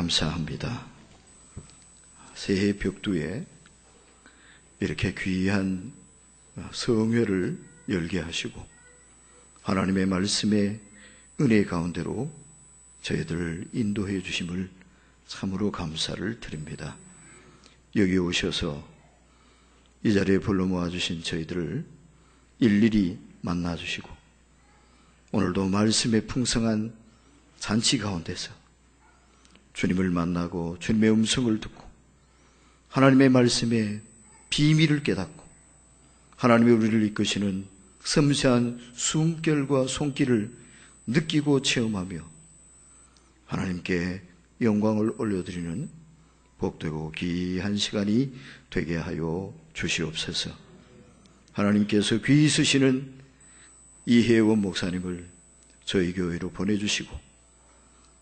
감사합니다. 새해 벽두에 이렇게 귀한 성회를 열게 하시고 하나님의 말씀의 은혜 가운데로 저희들을 인도해 주심을 참으로 감사를 드립니다. 여기 오셔서 이 자리에 불러 모아주신 저희들을 일일이 만나주시고 오늘도 말씀의 풍성한 잔치 가운데서 주님을 만나고 주님의 음성을 듣고 하나님의 말씀의 비밀을 깨닫고 하나님의 우리를 이끄시는 섬세한 숨결과 손길을 느끼고 체험하며 하나님께 영광을 올려드리는 복되고 귀한 시간이 되게 하여 주시옵소서. 하나님께서 귀히 쓰시는 이혜원 목사님을 저희 교회로 보내주시고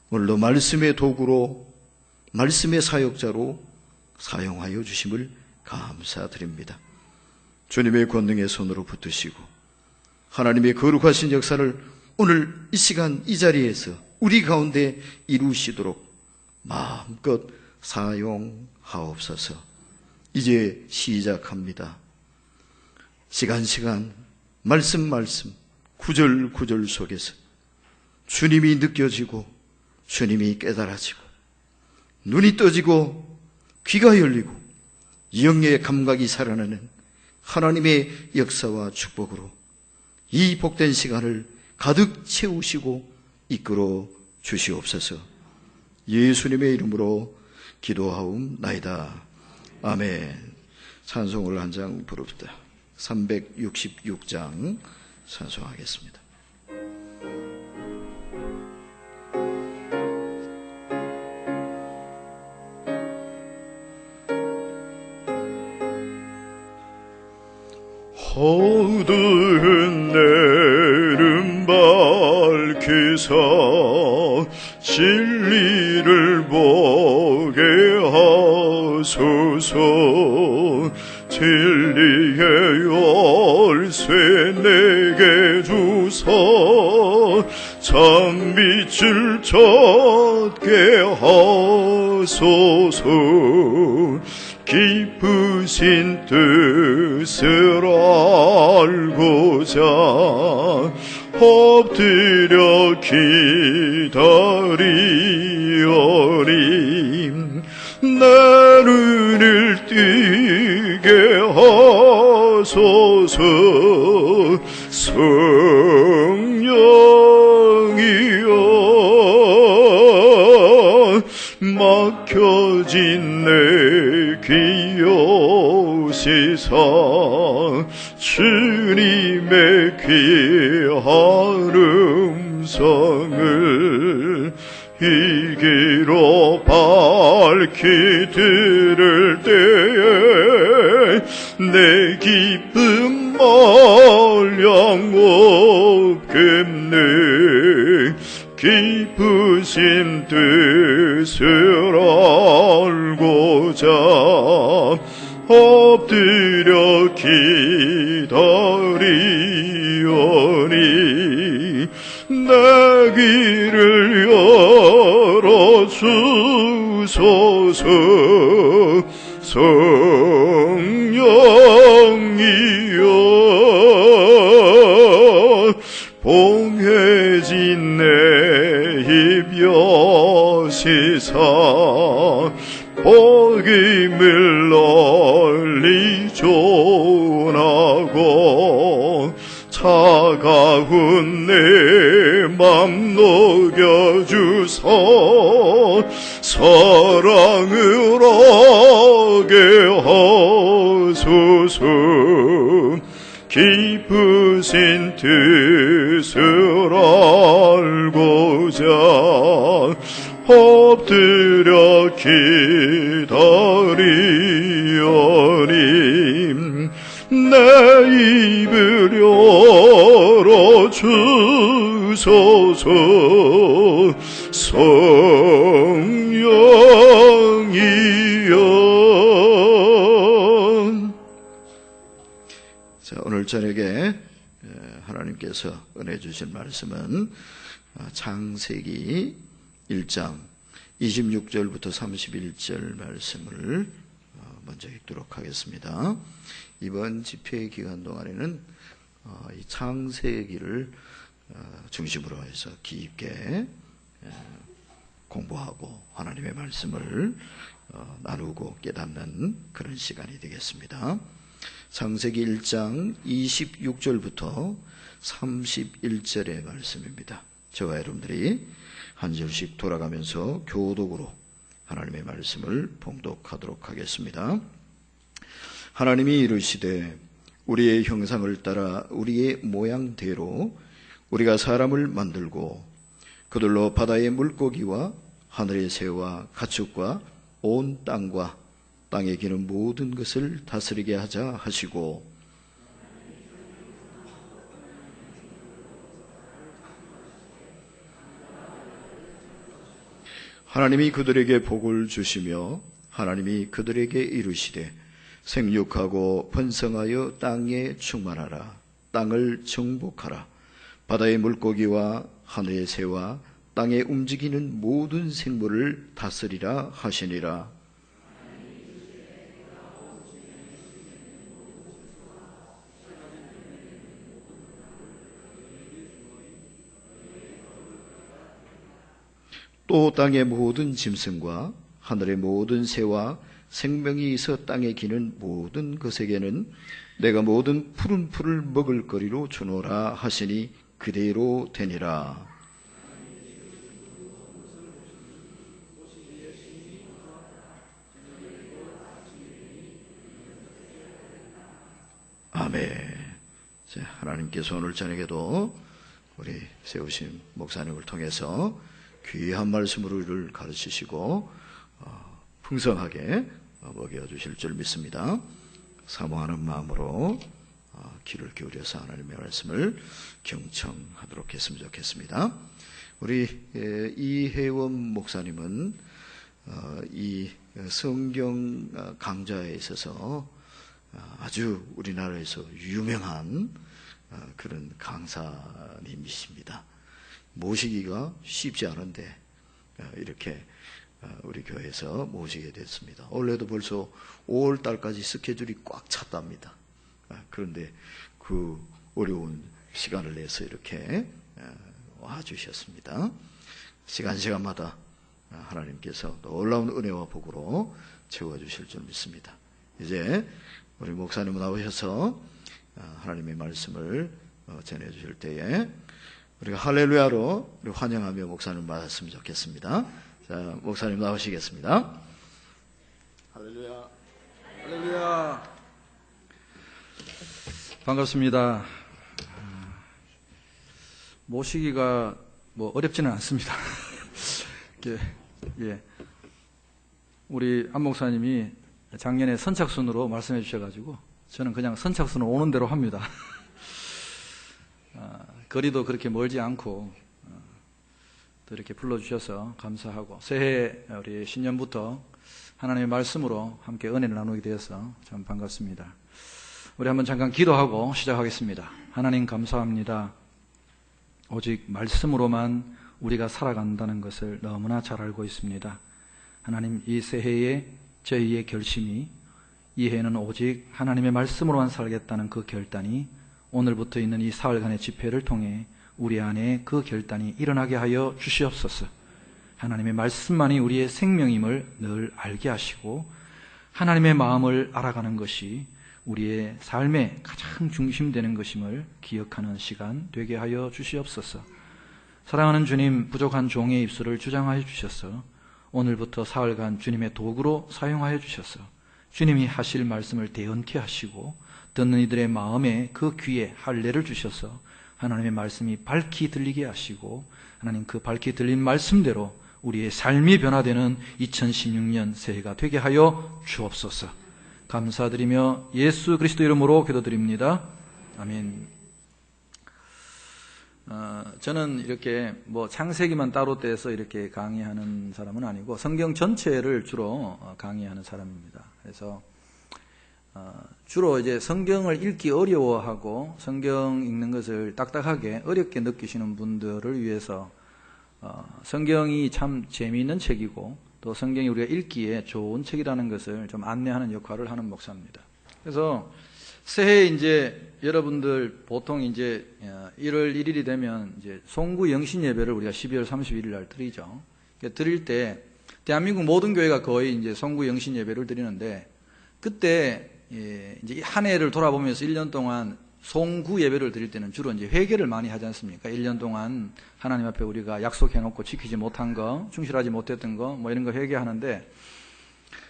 오늘도 말씀의 도구로 말씀의 사역자로 사용하여 주심을 감사드립니다. 주님의 권능의 손으로 붙드시고 하나님의 거룩하신 역사를 오늘 이 시간 이 자리에서 우리 가운데 이루시도록 마음껏 사용하옵소서. 이제 시작합니다. 시간 말씀 구절 속에서 주님이 느껴지고 주님이 깨달아지고 눈이 떠지고 귀가 열리고 영의 감각이 살아나는 하나님의 역사와 축복으로 이 복된 시간을 가득 채우시고 이끌어 주시옵소서. 예수님의 이름으로 기도하옵나이다. 아멘. 찬송을 한 장 부릅시다. 366장 찬송하겠습니다. 어두운 내름 밝히사 진리를 보게 하소서. 진리의 열쇠 내게 주사 참빛을 찾게 하소서. 깊으신 뜻을 알고자 엎드려 기다리오니 내 눈을 뜨게 하소서. 성령이여 막혀진 내 귀 여시사 주님의 귀한 음성을 이 귀로 밝히 들을 때에 내 기쁨 말량 없겠네. 깊으신 뜻을 알고자 엎드려 기다리오니 내 귀를 열어주소서. 성령이여 봉해진 내 입 여시사 복음을 널리 전하고 차가운 내 맘 녹여주사 사랑을 하게 하소서. 깊으신 뜻을 알고자 엎드려 기다리오니 내 입을 열어주소서. 성령이여. 자, 오늘 저녁에 하나님께서 은혜 주신 말씀은 창세기 1장 26절부터 31절 말씀을 먼저 읽도록 하겠습니다. 이번 집회 기간 동안에는 이 창세기를 중심으로 해서 깊게 공부하고 하나님의 말씀을 나누고 깨닫는 그런 시간이 되겠습니다. 창세기 1장 26절부터 31절의 말씀입니다. 저와 여러분들이 한 절씩 돌아가면서 교독으로 하나님의 말씀을 봉독하도록 하겠습니다. 하나님이 이르시되 우리의 형상을 따라 우리의 모양대로 우리가 사람을 만들고 그들로 바다의 물고기와 하늘의 새와 가축과 온 땅과 땅에 기는 모든 것을 다스리게 하자 하시고 하나님이 그들에게 복을 주시며 하나님이 그들에게 이르시되 생육하고 번성하여 땅에 충만하라. 땅을 정복하라. 바다의 물고기와 하늘의 새와 땅에 움직이는 모든 생물을 다스리라 하시니라. 또 땅의 모든 짐승과 하늘의 모든 새와 생명이 있어 땅에 기는 모든 것에게는 내가 모든 푸른 풀을 먹을 거리로 주노라 하시니 그대로 되니라. 아멘. 하나님께서 오늘 저녁에도 우리 세우신 목사님을 통해서 귀한 말씀으로 우리를 가르치시고 풍성하게 먹여주실 줄 믿습니다. 사모하는 마음으로 귀를 기울여서 하나님의 말씀을 경청하도록 했으면 좋겠습니다. 우리 이혜원 목사님은 이 성경 강좌에 있어서 아주 우리나라에서 유명한 그런 강사님이십니다. 모시기가 쉽지 않은데 이렇게 우리 교회에서 모시게 됐습니다. 원래도 벌써 5월 달까지 스케줄이 꽉 찼답니다. 그런데 그 어려운 시간을 내서 이렇게 와주셨습니다. 시간마다 하나님께서 놀라운 은혜와 복으로 채워주실 줄 믿습니다. 이제 우리 목사님 나오셔서 하나님의 말씀을 전해주실 때에 우리가 할렐루야로 우리 환영하며 목사님 맞았으면 좋겠습니다. 자, 목사님 나오시겠습니다. 할렐루야. 할렐루야. 반갑습니다. 모시기가 어렵지는 않습니다. 예. 우리 안 목사님이 작년에 선착순으로 말씀해 주셔가지고 저는 그냥 선착순으로 오는 대로 합니다. 거리도 그렇게 멀지 않고 또 이렇게 불러주셔서 감사하고 새해 우리 신년부터 하나님의 말씀으로 함께 은혜를 나누게 되어서 참 반갑습니다. 우리 한번 잠깐 기도하고 시작하겠습니다. 하나님 감사합니다. 오직 말씀으로만 우리가 살아간다는 것을 너무나 잘 알고 있습니다. 하나님 이 새해에 저희의 결심이 이 해에는 오직 하나님의 말씀으로만 살겠다는 그 결단이 오늘부터 있는 이 사흘간의 집회를 통해 우리 안에 그 결단이 일어나게 하여 주시옵소서. 하나님의 말씀만이 우리의 생명임을 늘 알게 하시고 하나님의 마음을 알아가는 것이 우리의 삶의 가장 중심되는 것임을 기억하는 시간 되게 하여 주시옵소서. 사랑하는 주님, 부족한 종의 입술을 주장하여 주셔서 오늘부터 사흘간 주님의 도구로 사용하여 주셔서 주님이 하실 말씀을 대언케 하시고 듣는 이들의 마음에 그 귀에 할례를 주셔서 하나님의 말씀이 밝히 들리게 하시고 하나님 그 밝히 들린 말씀대로 우리의 삶이 변화되는 2016년 새해가 되게 하여 주옵소서. 감사드리며 예수 그리스도 이름으로 기도드립니다. 아멘. 저는 이렇게 창세기만 따로 떼서 이렇게 강의하는 사람은 아니고 성경 전체를 주로 강의하는 사람입니다. 그래서 주로 이제 성경을 읽기 어려워하고 성경 읽는 것을 딱딱하게 어렵게 느끼시는 분들을 위해서 성경이 참 재미있는 책이고 또 성경이 우리가 읽기에 좋은 책이라는 것을 좀 안내하는 역할을 하는 목사입니다. 그래서 새해 이제 여러분들 보통 이제 1월 1일이 되면 이제 송구 영신 예배를 우리가 12월 31일 날 드리죠. 드릴 때 대한민국 모든 교회가 거의 이제 송구 영신 예배를 드리는데 그때 이제 한 해를 돌아보면서 1년 동안 송구 예배를 드릴 때는 주로 이제 회개를 많이 하지 않습니까? 1년 동안 하나님 앞에 우리가 약속해놓고 지키지 못한 거, 충실하지 못했던 거, 뭐 이런 거 회개하는데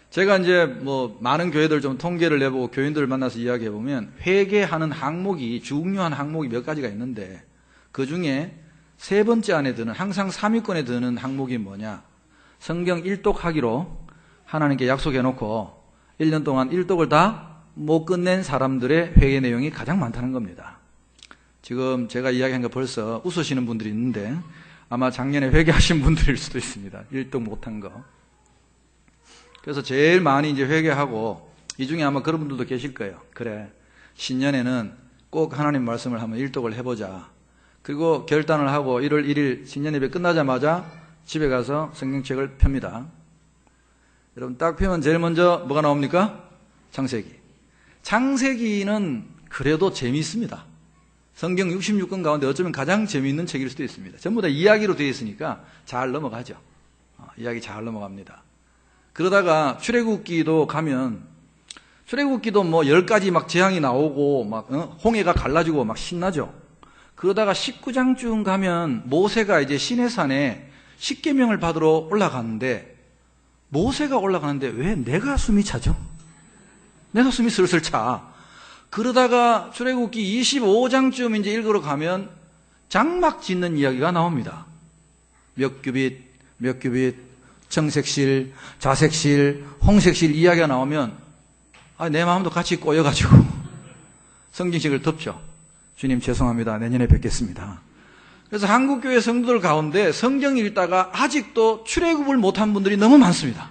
제가 이제 뭐 많은 교회들 좀 통계를 내보고 교인들을 만나서 이야기해보면 회개하는 항목이 중요한 항목이 몇 가지가 있는데 그 중에 세 번째 안에 드는 항상 3위권에 드는 항목이 뭐냐? 성경 1독하기로 하나님께 약속해놓고 1년 동안 1독을 다 못 끝낸 사람들의 회개 내용이 가장 많다는 겁니다. 지금 제가 이야기한 거 벌써 웃으시는 분들이 있는데 아마 작년에 회개하신 분들일 수도 있습니다. 1독 못한 거. 그래서 제일 많이 이제 회개하고 이 중에 아마 그런 분들도 계실 거예요. 그래, 신년에는 꼭 하나님 말씀을 한번 1독을 해보자. 그리고 결단을 하고 1월 1일 신년 예배 끝나자마자 집에 가서 성경책을 펴니다. 여러분 딱 펴면 제일 먼저 뭐가 나옵니까? 창세기. 창세기는 그래도 재미있습니다. 성경 66권 가운데 어쩌면 가장 재미있는 책일 수도 있습니다. 전부 다 이야기로 되어 있으니까 잘 넘어가죠. 이야기 잘 넘어갑니다. 그러다가 출애굽기도 가면 출애굽기도 뭐 10가지 막 재앙이 나오고 막 홍해가 갈라지고 막 신나죠. 그러다가 19장쯤 가면 모세가 이제 시내산에 십계명을 받으러 올라가는데 모세가 올라가는데 왜 내가 숨이 차죠? 내가 숨이 슬슬 차. 그러다가 출애굽기 25장쯤 이제 읽으러 가면 장막 짓는 이야기가 나옵니다. 몇 규빗, 몇 규빗, 청색실, 자색실, 홍색실 이야기가 나오면 내 마음도 같이 꼬여가지고 성경책을 덮죠. 주님 죄송합니다. 내년에 뵙겠습니다. 그래서 한국교회 성도들 가운데 성경 읽다가 아직도 출애굽을 못한 분들이 너무 많습니다.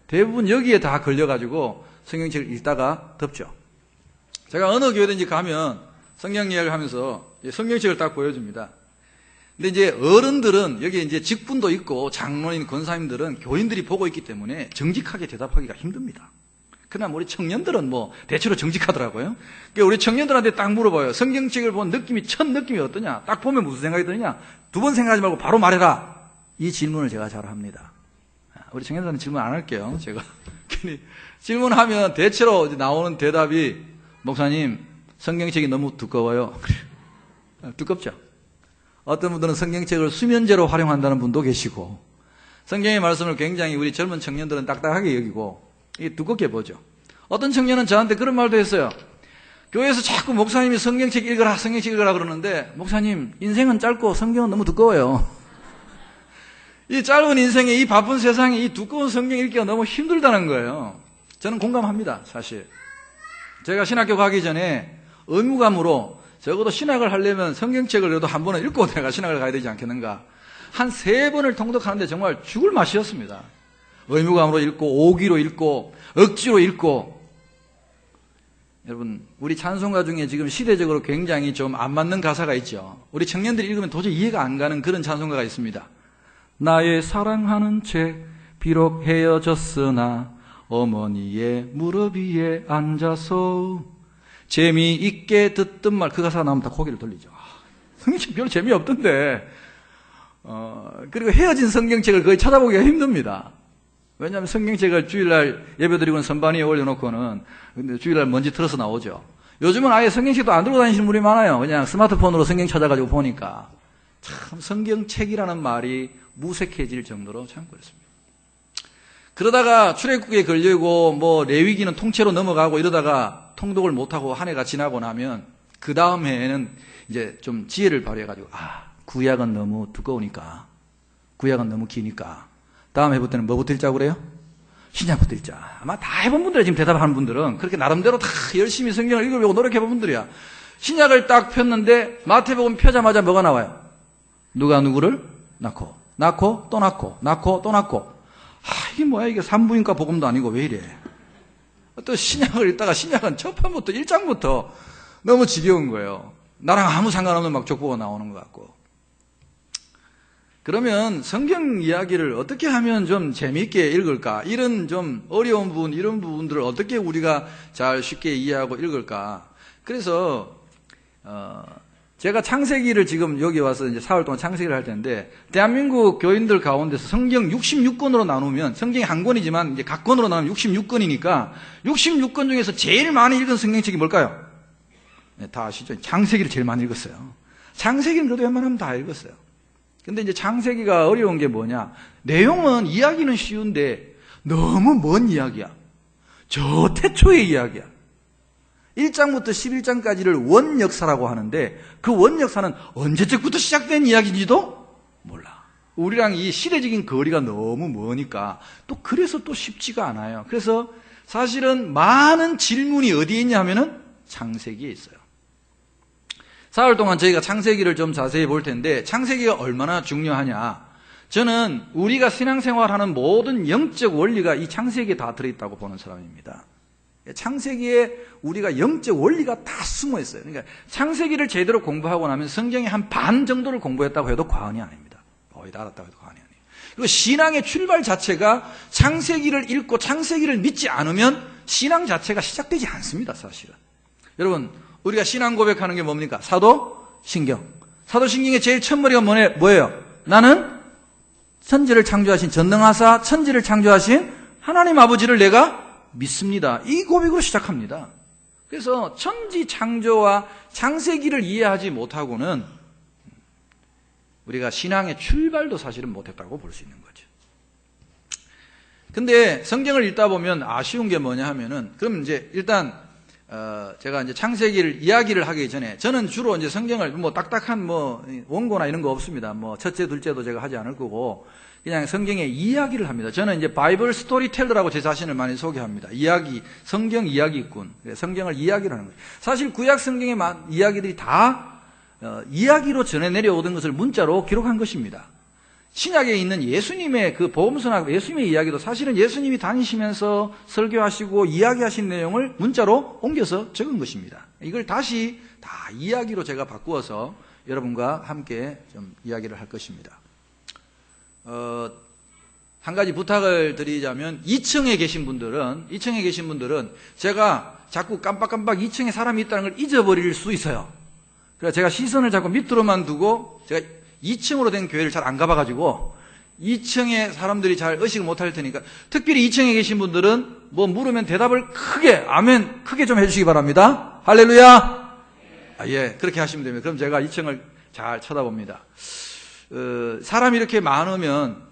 대부분 여기에 다 걸려가지고 성경책을 읽다가 덮죠. 제가 어느 교회든지 가면 성경 이야기를 하면서 성경책을 딱 보여줍니다. 근데 이제 어른들은 여기 이제 직분도 있고 장로인 권사님들은 교인들이 보고 있기 때문에 정직하게 대답하기가 힘듭니다. 그러나 우리 청년들은 뭐 대체로 정직하더라고요. 그러니까 우리 청년들한테 딱 물어봐요. 성경책을 본 느낌이 첫 느낌이 어떠냐? 딱 보면 무슨 생각이 드느냐? 두 번 생각하지 말고 바로 말해라. 이 질문을 제가 잘 합니다. 우리 청년들은 질문 안 할게요. 제가 질문하면 대체로 나오는 대답이 목사님 성경책이 너무 두꺼워요. 두껍죠. 어떤 분들은 성경책을 수면제로 활용한다는 분도 계시고 성경의 말씀을 굉장히 우리 젊은 청년들은 딱딱하게 여기고 이게 두껍게 보죠. 어떤 청년은 저한테 그런 말도 했어요. 교회에서 자꾸 목사님이 성경책 읽어라 성경책 읽어라 그러는데 목사님 인생은 짧고 성경은 너무 두꺼워요. 이 짧은 인생에 이 바쁜 세상에 이 두꺼운 성경 읽기가 너무 힘들다는 거예요. 저는 공감합니다. 사실 제가 신학교 가기 전에 의무감으로 적어도 신학을 하려면 성경책을 그래도 한 번은 읽고 내가 신학을 가야 되지 않겠는가. 한 3번을 통독하는데 정말 죽을 맛이었습니다. 의무감으로 읽고 오기로 읽고 억지로 읽고. 여러분 우리 찬송가 중에 지금 시대적으로 굉장히 좀 안 맞는 가사가 있죠. 우리 청년들이 읽으면 도저히 이해가 안 가는 그런 찬송가가 있습니다. 나의 사랑하는 책 비록 헤어졌으나 어머니의 무릎 위에 앉아서 재미있게 듣던 말. 그 가사가 나오면 다 고개를 돌리죠. 성경책 별로 재미없던데. 그리고 헤어진 성경책을 거의 찾아보기가 힘듭니다. 왜냐하면 성경책을 주일날 예배드리고는 선반 위에 올려놓고는 근데 주일날 먼지 틀어서 나오죠. 요즘은 아예 성경책도 안 들고 다니시는 분이 많아요. 그냥 스마트폰으로 성경 찾아가지고 보니까. 참 성경책이라는 말이 무색해질 정도로 참 그렇습니다. 그러다가 출애굽기에 걸리고 뭐 레위기는 통째로 넘어가고 이러다가 통독을 못하고 한 해가 지나고 나면 그 다음 해에는 이제 좀 지혜를 발휘해가지고 구약은 너무 두꺼우니까 구약은 너무 기니까 다음 해볼 때는 뭐부터 읽자고 그래요? 신약부터 읽자. 아마 다 해본 분들이 지금 대답하는 분들은 그렇게 나름대로 다 열심히 성경을 읽으려고 노력해본 분들이야. 신약을 딱 폈는데 마태복음 펴자마자 뭐가 나와요? 누가 누구를 낳고 또 낳고 또 낳고. 이게 뭐야 이게 산부인과 복음도 아니고 왜 이래. 또 신약을 읽다가 신약은 첫 판부터 1장부터 너무 지겨운 거예요. 나랑 아무 상관없는 막 족보가 나오는 것 같고. 그러면 성경 이야기를 어떻게 하면 좀 재미있게 읽을까? 이런 좀 어려운 부분, 이런 부분들을 어떻게 우리가 잘 쉽게 이해하고 읽을까? 그래서, 제가 창세기를 지금 여기 와서 이제 4월 동안 창세기를 할 텐데, 대한민국 교인들 가운데서 성경 66권으로 나누면, 성경이 한 권이지만 이제 각 권으로 나누면 66권이니까, 66권 중에서 제일 많이 읽은 성경책이 뭘까요? 네, 다 아시죠? 창세기를 제일 많이 읽었어요. 창세기는 그래도 웬만하면 다 읽었어요. 근데 이제 창세기가 어려운 게 뭐냐? 내용은, 이야기는 쉬운데, 너무 먼 이야기야. 저 태초의 이야기야. 1장부터 11장까지를 원역사라고 하는데 그 원역사는 언제쯤부터 시작된 이야기인지도 몰라. 우리랑 이 시대적인 거리가 너무 머니까 또 그래서 또 쉽지가 않아요. 그래서 사실은 많은 질문이 어디에 있냐 하면은 창세기에 있어요. 4월 동안 저희가 창세기를 좀 자세히 볼 텐데 창세기가 얼마나 중요하냐. 저는 우리가 신앙생활하는 모든 영적 원리가 이 창세기에 다 들어있다고 보는 사람입니다. 창세기에 우리가 영적 원리가 다 숨어 있어요. 그러니까 창세기를 제대로 공부하고 나면 성경의 한 반 정도를 공부했다고 해도 과언이 아닙니다. 거의 다 알았다고 해도 과언이 아니에요. 그리고 신앙의 출발 자체가 창세기를 읽고 창세기를 믿지 않으면 신앙 자체가 시작되지 않습니다. 사실은. 여러분, 우리가 신앙 고백하는 게 뭡니까? 사도신경. 사도신경의 제일 첫머리가 뭐예요? 나는 천지를 창조하신 전능하사 천지를 창조하신 하나님 아버지를 내가 믿습니다. 이 고백으로 시작합니다. 그래서 천지 창조와 창세기를 이해하지 못하고는 우리가 신앙의 출발도 사실은 못했다고 볼 수 있는 거죠. 근데 성경을 읽다 보면 아쉬운 게 뭐냐 하면은, 그럼 이제 일단 제가 이제 창세기를 이야기를 하기 전에 저는 주로 이제 성경을 뭐 딱딱한 뭐 원고나 이런 거 없습니다. 뭐 첫째, 둘째도 제가 하지 않을 거고 그냥 성경의 이야기를 합니다. 저는 이제 바이블 스토리텔러라고 제 자신을 많이 소개합니다. 이야기, 성경 이야기꾼. 성경을 이야기를 하는 거예요. 사실 구약 성경의 이야기들이 다 이야기로 전해 내려오던 것을 문자로 기록한 것입니다. 신약에 있는 예수님의 그 복음서나 예수님의 이야기도 사실은 예수님이 다니시면서 설교하시고 이야기하신 내용을 문자로 옮겨서 적은 것입니다. 이걸 다시 다 이야기로 제가 바꾸어서 여러분과 함께 좀 이야기를 할 것입니다. 한 가지 부탁을 드리자면 2층에 계신 분들은 제가 자꾸 깜빡깜빡 2층에 사람이 있다는 걸 잊어버릴 수 있어요. 그래서 제가 시선을 자꾸 밑으로만 두고 제가 2층으로 된 교회를 잘 안 가봐가지고 2층에 사람들이 잘 의식을 못할 테니까 특별히 2층에 계신 분들은 뭐 물으면 대답을 크게 아멘 크게 좀 해주시기 바랍니다. 할렐루야. 예, 그렇게 하시면 됩니다. 그럼 제가 2층을 잘 쳐다봅니다. 사람이 이렇게 많으면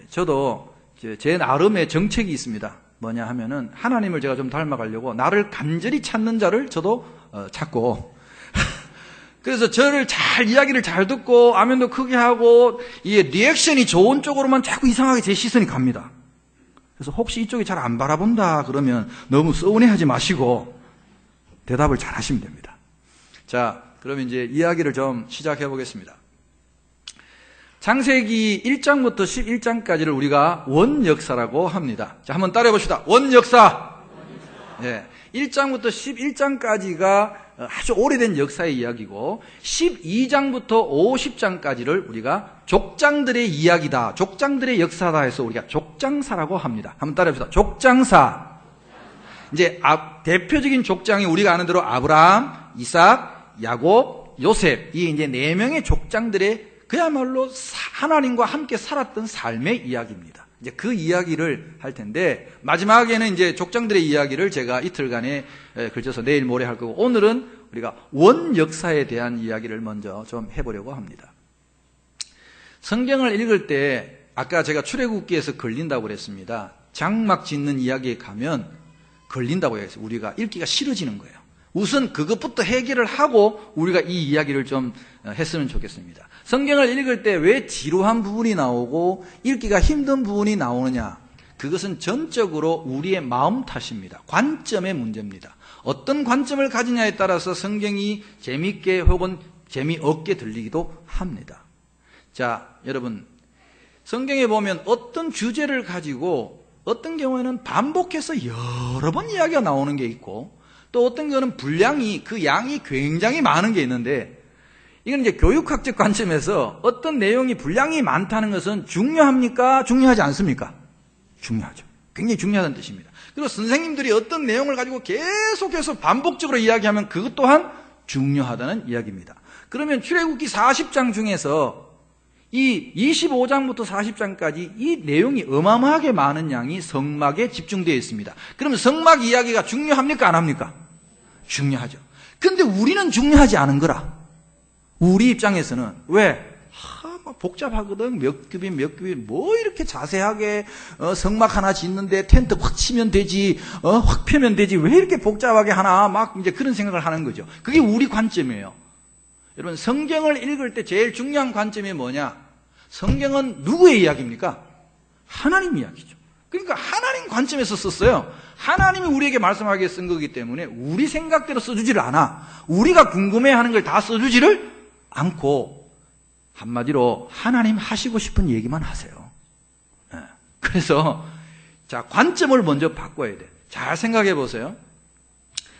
저도 제 나름의 정책이 있습니다. 뭐냐 하면은 하나님을 제가 좀 닮아가려고 나를 간절히 찾는 자를 저도 찾고 그래서 저를 잘 이야기를 잘 듣고 아멘도 크게 하고 이 리액션이 좋은 쪽으로만 자꾸 이상하게 제 시선이 갑니다. 그래서 혹시 이쪽이 잘 안 바라본다 그러면 너무 서운해하지 마시고 대답을 잘 하시면 됩니다. 자, 그러면 이제 이야기를 좀 시작해 보겠습니다. 창세기 1장부터 11장까지를 우리가 원역사라고 합니다. 자, 한번 따라해 봅시다. 원역사. 네. 1장부터 11장까지가 아주 오래된 역사의 이야기고 12장부터 50장까지를 우리가 족장들의 이야기다, 족장들의 역사다 해서 우리가 족장사라고 합니다. 한번 따라해 봅시다. 족장사. 이제 대표적인 족장이 우리가 아는 대로 아브라함, 이삭, 야곱, 요셉, 이 이제 4명의 족장들의 그야말로 하나님과 함께 살았던 삶의 이야기입니다. 이제 그 이야기를 할 텐데 마지막에는 이제 족장들의 이야기를 제가 이틀간에 걸쳐서 내일 모레 할 거고 오늘은 우리가 원역사에 대한 이야기를 먼저 좀 해보려고 합니다. 성경을 읽을 때 아까 제가 출애굽기에서 걸린다고 그랬습니다. 장막 짓는 이야기에 가면 걸린다고 했어요. 우리가 읽기가 싫어지는 거예요. 우선 그것부터 해결을 하고 우리가 이 이야기를 좀 했으면 좋겠습니다. 성경을 읽을 때 왜 지루한 부분이 나오고 읽기가 힘든 부분이 나오느냐? 그것은 전적으로 우리의 마음 탓입니다. 관점의 문제입니다. 어떤 관점을 가지냐에 따라서 성경이 재미있게 혹은 재미없게 들리기도 합니다. 자, 여러분, 성경에 보면 어떤 주제를 가지고 어떤 경우에는 반복해서 여러 번 이야기가 나오는 게 있고 또 어떤 경우는 분량이 그 양이 굉장히 많은 게 있는데 이건 이제 교육학적 관점에서 어떤 내용이 분량이 많다는 것은 중요합니까? 중요하지 않습니까? 중요하죠. 굉장히 중요하다는 뜻입니다. 그리고 선생님들이 어떤 내용을 가지고 계속해서 반복적으로 이야기하면 그것 또한 중요하다는 이야기입니다. 그러면 출애굽기 40장 중에서 이 25장부터 40장까지 이 내용이 어마어마하게 많은 양이 성막에 집중되어 있습니다. 그러면 성막 이야기가 중요합니까? 안 합니까? 중요하죠. 근데 우리는 중요하지 않은 거라. 우리 입장에서는 왜? 막 복잡하거든. 몇 큐빗 뭐 이렇게 자세하게 성막 하나 짓는데 텐트 확 치면 되지, 확 펴면 되지, 왜 이렇게 복잡하게 하나, 막 이제 그런 생각을 하는 거죠. 그게 우리 관점이에요. 여러분, 성경을 읽을 때 제일 중요한 관점이 뭐냐? 성경은 누구의 이야기입니까? 하나님 이야기죠. 그러니까 하나님 관점에서 썼어요. 하나님이 우리에게 말씀하게 쓴 거기 때문에 우리 생각대로 써주지를 않아. 우리가 궁금해하는 걸 다 써주지를 않고, 한마디로 하나님 하시고 싶은 얘기만 하세요. 그래서 자, 관점을 먼저 바꿔야 돼. 잘 생각해 보세요.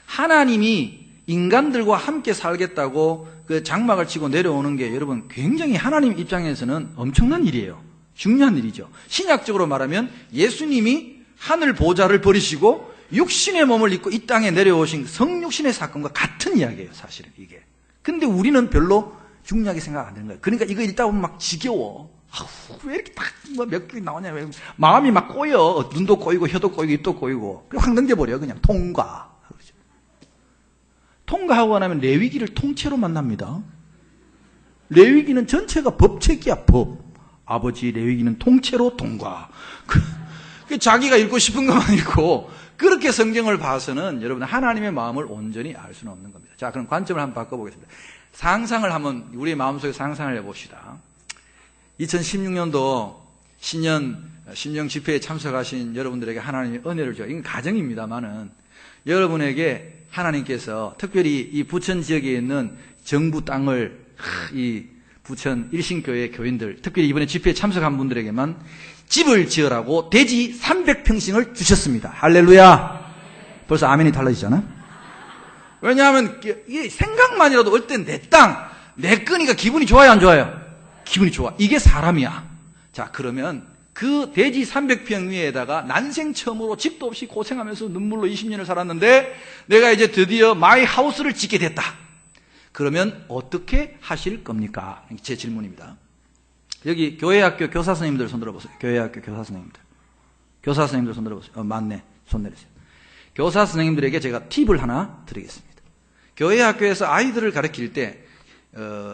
하나님이 인간들과 함께 살겠다고 그 장막을 치고 내려오는 게 여러분 굉장히 하나님 입장에서는 엄청난 일이에요. 중요한 일이죠. 신약적으로 말하면 예수님이 하늘 보좌를 버리시고 육신의 몸을 입고 이 땅에 내려오신 성육신의 사건과 같은 이야기예요, 사실은 이게. 근데 우리는 별로 중요하게 생각 안 되는 거예요. 그러니까 이거 읽다 보면 막 지겨워. 왜 이렇게 딱 몇 개 나오냐. 왜 마음이 막 꼬여. 눈도 꼬이고 혀도 꼬이고 입도 꼬이고. 그냥 확 넘겨버려. 그냥 통과. 그렇죠. 통과하고 나면 레위기를 통째로 만납니다. 레위기는 전체가 법책이야, 법. 아버지 레위기는 통째로 통과. 자기가 읽고 싶은 것만 읽고 그렇게 성경을 봐서는 여러분 하나님의 마음을 온전히 알 수는 없는 겁니다. 자, 그럼 관점을 한번 바꿔보겠습니다. 상상을 한번 우리의 마음속에 상상을 해봅시다. 2016년도 신년 심령 집회에 참석하신 여러분들에게 하나님의 은혜를 줘요. 이건 가정입니다만은 여러분에게 하나님께서 특별히 이 부천 지역에 있는 정부 땅을 이 부천 일신교회 교인들, 특별히 이번에 집회에 참석한 분들에게만 집을 지으라고 대지 300평씩을 주셨습니다. 할렐루야. 벌써 아멘이 달라지잖아. 왜냐하면 이게 생각만이라도 올 땐 내 땅, 내 거니까 기분이 좋아요, 안 좋아요? 기분이 좋아. 이게 사람이야. 자, 그러면 그 대지 300평 위에다가 난생 처음으로 집도 없이 고생하면서 눈물로 20년을 살았는데 내가 이제 드디어 마이 하우스를 짓게 됐다. 그러면 어떻게 하실 겁니까? 제 질문입니다. 여기 교회학교 교사 선생님들 손 들어보세요. 교회학교 교사 선생님들. 교사 선생님들 손 들어보세요. 맞네. 손 내리세요. 교사 선생님들에게 제가 팁을 하나 드리겠습니다. 교회학교에서 아이들을 가르칠 때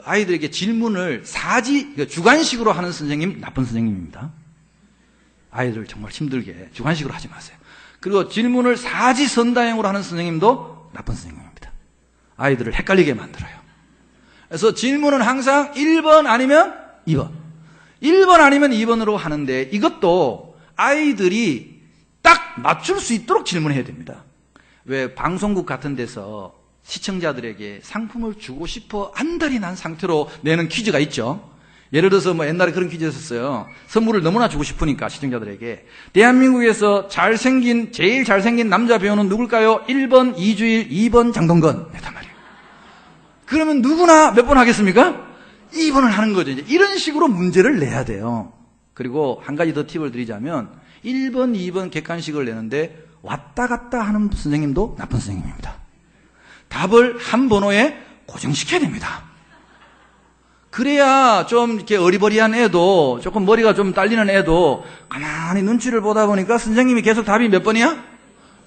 아이들에게 질문을 주관식으로 하는 선생님 나쁜 선생님입니다. 아이들 정말 힘들게 주관식으로 하지 마세요. 그리고 질문을 사지선다형으로 하는 선생님도 나쁜 선생님입니다. 아이들을 헷갈리게 만들어요. 그래서 질문은 항상 1번 아니면 2번. 1번 아니면 2번으로 하는데 이것도 아이들이 딱 맞출 수 있도록 질문해야 됩니다. 왜 방송국 같은 데서 시청자들에게 상품을 주고 싶어 안달이 난 상태로 내는 퀴즈가 있죠. 예를 들어서 옛날에 그런 퀴즈 했었어요. 선물을 너무나 주고 싶으니까 시청자들에게. 대한민국에서 제일 잘생긴 남자 배우는 누굴까요? 1번 이주일, 2번 장동건. 했단 말이에요. 그러면 누구나 몇 번 하겠습니까? 2번을 하는 거죠. 이제 이런 식으로 문제를 내야 돼요. 그리고 한 가지 더 팁을 드리자면 1번, 2번 객관식을 내는데 왔다 갔다 하는 선생님도 나쁜 선생님입니다. 답을 한 번호에 고정시켜야 됩니다. 그래야 좀 이렇게 어리버리한 애도 조금 머리가 좀 딸리는 애도 가만히 눈치를 보다 보니까 선생님이 계속 답이 몇 번이야?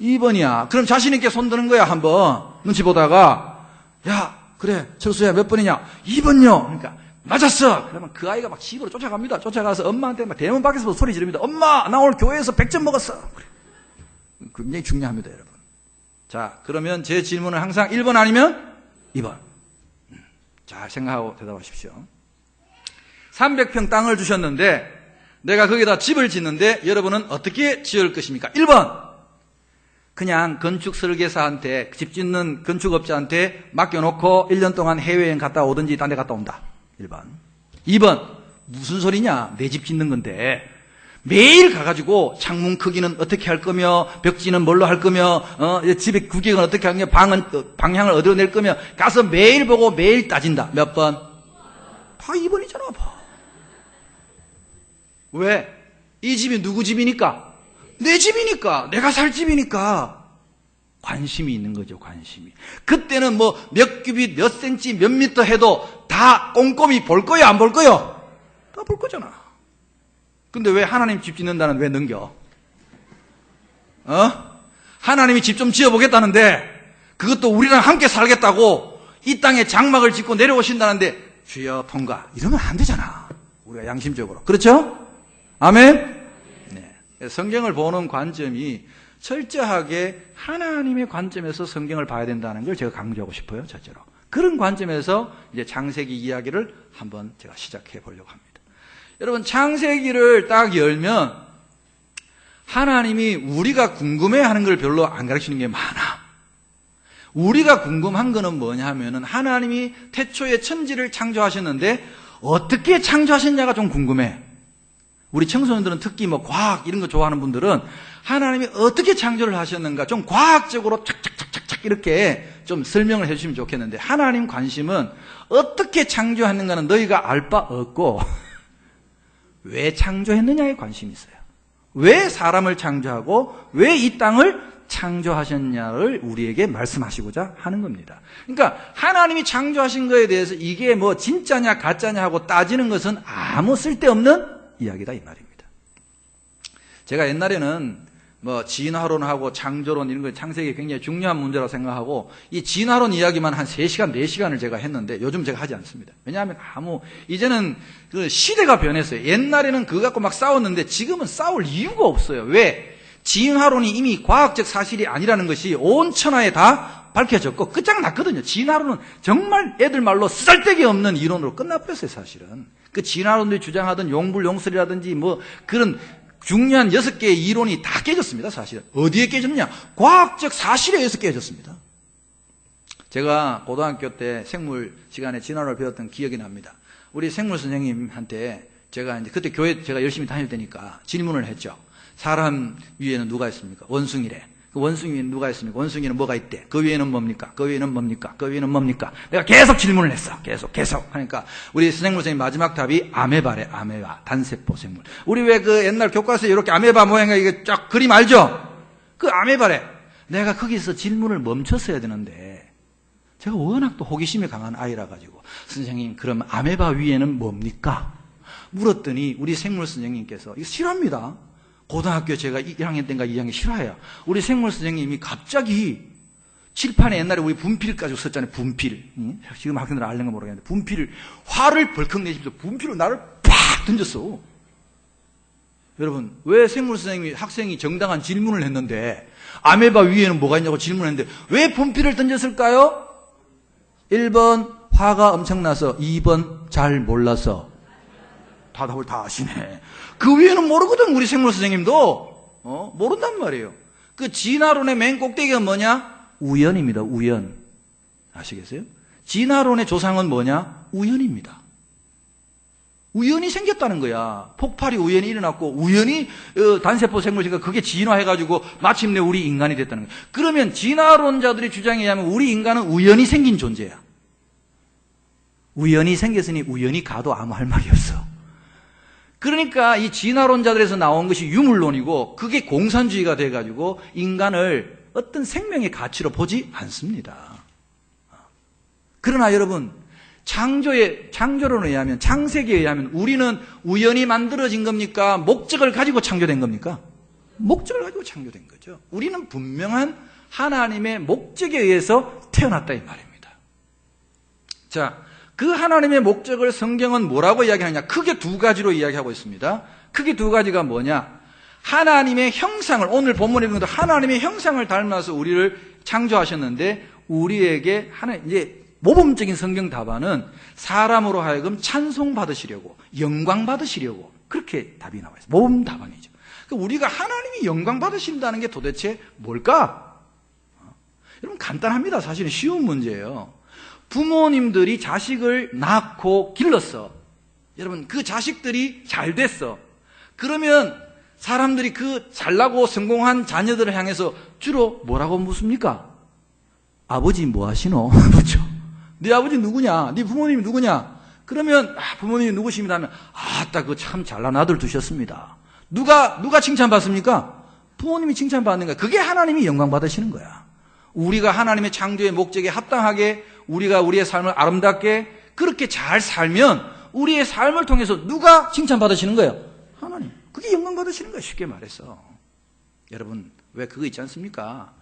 2번이야. 그럼 자신 있게 손 드는 거야. 한번 눈치 보다가 야 그래 철수야 몇 번이냐? 2번요. 그러니까 맞았어. 그러면 그 아이가 막 집으로 쫓아갑니다. 쫓아가서 엄마한테 막 대문 밖에서 소리 지릅니다. 엄마 나 오늘 교회에서 100점 먹었어. 그래. 굉장히 중요합니다, 여러분. 자, 그러면 제 질문은 항상 1번 아니면 2번. 잘 생각하고 대답하십시오. 300평 땅을 주셨는데 내가 거기다 집을 짓는데 여러분은 어떻게 지을 것입니까? 1번. 그냥 건축 설계사한테 집 짓는 건축업자한테 맡겨놓고 1년 동안 해외여행 갔다 오든지 딴 데 갔다 온다. 1번. 2번. 무슨 소리냐? 내 집 짓는 건데 매일 가가지고 창문 크기는 어떻게 할 거며 벽지는 뭘로 할 거며 집의 구경은 어떻게 하며 방향을 어디로 낼 거며 가서 매일 보고 매일 따진다. 몇 번? 다 2번이잖아, 봐. 왜? 이 집이 누구 집이니까? 내 집이니까. 내가 살 집이니까. 관심이 있는 거죠, 관심이. 그때는 뭐 몇 규빗, 몇 센치, 몇 미터 해도 다 꼼꼼히 볼 거야, 안 볼 거야? 다 볼 거잖아. 근데 왜 하나님 집 짓는다는 왜 넘겨? 하나님이 집 좀 지어보겠다는데, 그것도 우리랑 함께 살겠다고 이 땅에 장막을 짓고 내려오신다는데, 주여 통과. 이러면 안 되잖아. 우리가 양심적으로. 그렇죠? 아멘? 네. 성경을 보는 관점이 철저하게 하나님의 관점에서 성경을 봐야 된다는 걸 제가 강조하고 싶어요, 첫째로. 그런 관점에서 이제 창세기 이야기를 한번 제가 시작해 보려고 합니다. 여러분, 창세기를 딱 열면 하나님이 우리가 궁금해하는 걸 별로 안 가르치는 게 많아. 우리가 궁금한 거는 뭐냐 하면은 하나님이 태초에 천지를 창조하셨는데 어떻게 창조하셨냐가 좀 궁금해. 우리 청소년들은 특히 뭐 과학 이런 거 좋아하는 분들은 하나님이 어떻게 창조를 하셨는가 좀 과학적으로 착착착착착 이렇게 좀 설명을 해주시면 좋겠는데, 하나님 관심은 어떻게 창조했는가는 너희가 알 바 없고 왜 창조했느냐에 관심이 있어요. 왜 사람을 창조하고 왜 이 땅을 창조하셨냐를 우리에게 말씀하시고자 하는 겁니다. 그러니까 하나님이 창조하신 거에 대해서 이게 뭐 진짜냐 가짜냐 하고 따지는 것은 아무 쓸데없는 이야기다 이 말입니다. 제가 옛날에는 뭐 진화론하고 창조론 이런 거 창세기 굉장히 중요한 문제라고 생각하고 이 진화론 이야기만 한 3시간, 4시간을 제가 했는데 요즘 제가 하지 않습니다. 왜냐하면 이제는 그 시대가 변했어요. 옛날에는 그거 갖고 막 싸웠는데 지금은 싸울 이유가 없어요. 왜? 진화론이 이미 과학적 사실이 아니라는 것이 온 천하에 다 밝혀졌고 끝장났거든요. 진화론은 정말 애들 말로 쓰잘데기 없는 이론으로 끝나버렸어요, 사실은. 그 진화론들이 주장하던 용불용설이라든지 뭐 그런 중요한 6개의 이론이 다 깨졌습니다, 사실은. 어디에 깨졌냐? 과학적 사실에 의해서 깨졌습니다. 제가 고등학교 때 생물 시간에 진화론을 배웠던 기억이 납니다. 우리 생물 선생님한테 제가 이제 그때 교회 제가 열심히 다닐 때니까 질문을 했죠. 사람 위에는 누가 있습니까? 원숭이래. 그 원숭이 위에는 누가 있습니까? 원숭이는 뭐가 있대? 그 위에는 뭡니까? 그 위에는 뭡니까? 그 위에는 뭡니까? 내가 계속 질문을 했어. 계속. 하니까 우리 생물 선생님 마지막 답이 아메바래. 아메바. 단세포 생물. 우리 왜 그 옛날 교과서에 이렇게 아메바 모양의 이게 쫙 그림 알죠? 그 아메바래. 내가 거기서 질문을 멈췄어야 되는데 제가 워낙 또 호기심이 강한 아이라 가지고 선생님 그럼 아메바 위에는 뭡니까? 물었더니 우리 생물 선생님께서 이거 싫어합니다. 고등학교 제가 1학년 때인가 2학년 싫어해요. 우리 생물 선생님이 갑자기 칠판에 옛날에 우리 분필 가지고 썼잖아요. 분필. 지금 학생들 알는 거 모르겠는데 분필을 화를 벌컥 내시면서 분필로 나를 팍 던졌어. 여러분, 왜 생물 선생님이 학생이 정당한 질문을 했는데 아메바 위에는 뭐가 있냐고 질문했는데 왜 분필을 던졌을까요? 1번 화가 엄청나서, 2번 잘 몰라서. 다 답을 다 아시네. 그 위에는 모르거든, 우리 생물 선생님도. 모른단 말이에요. 그 진화론의 맨 꼭대기가 뭐냐? 우연입니다, 우연. 아시겠어요? 진화론의 조상은 뭐냐? 우연입니다. 우연이 생겼다는 거야. 폭발이 우연히 일어났고, 우연히 단세포 생물체가 그게 진화해가지고 마침내 우리 인간이 됐다는 거야. 그러면 진화론자들의 주장에 의하면 우리 인간은 우연히 생긴 존재야. 우연히 생겼으니 우연히 가도 아무 할 말이 없어. 그러니까 이 진화론자들에서 나온 것이 유물론이고 그게 공산주의가 돼가지고 인간을 어떤 생명의 가치로 보지 않습니다. 그러나 여러분, 창조론에 의하면, 창세기에 의하면 우리는 우연히 만들어진 겁니까? 목적을 가지고 창조된 겁니까? 목적을 가지고 창조된 거죠. 우리는 분명한 하나님의 목적에 의해서 태어났다 이 말입니다. 자, 그 하나님의 목적을 성경은 뭐라고 이야기하느냐? 크게 2가지로 이야기하고 있습니다. 크게 2가지가 뭐냐? 하나님의 형상을, 오늘 본문에 보면 하나님의 형상을 닮아서 우리를 창조하셨는데 우리에게 이제 모범적인 성경 답안은 사람으로 하여금 찬송 받으시려고, 영광 받으시려고, 그렇게 답이 나와 있어요. 모범 답안이죠. 그러니까 우리가 하나님이 영광 받으신다는 게 도대체 뭘까? 여러분, 간단합니다. 사실은 쉬운 문제예요. 부모님들이 자식을 낳고 길렀어. 여러분, 그 자식들이 잘 됐어. 그러면 사람들이 그 잘나고 성공한 자녀들을 향해서 주로 뭐라고 묻습니까? 아버지 뭐 하시노? 그렇죠? 네 아버지 누구냐? 네 부모님이 누구냐? 그러면 부모님이 누구십니다 하면 딱 그 참 잘난 아들 두셨습니다. 누가 칭찬받습니까? 부모님이 칭찬받는 거야. 그게 하나님이 영광 받으시는 거야. 우리가 하나님의 창조의 목적에 합당하게 우리가 우리의 삶을 아름답게 그렇게 잘 살면 우리의 삶을 통해서 누가 칭찬받으시는 거예요? 하나님. 그게 영광 받으시는 거예요. 쉽게 말해서. 여러분 왜 그거 있지 않습니까?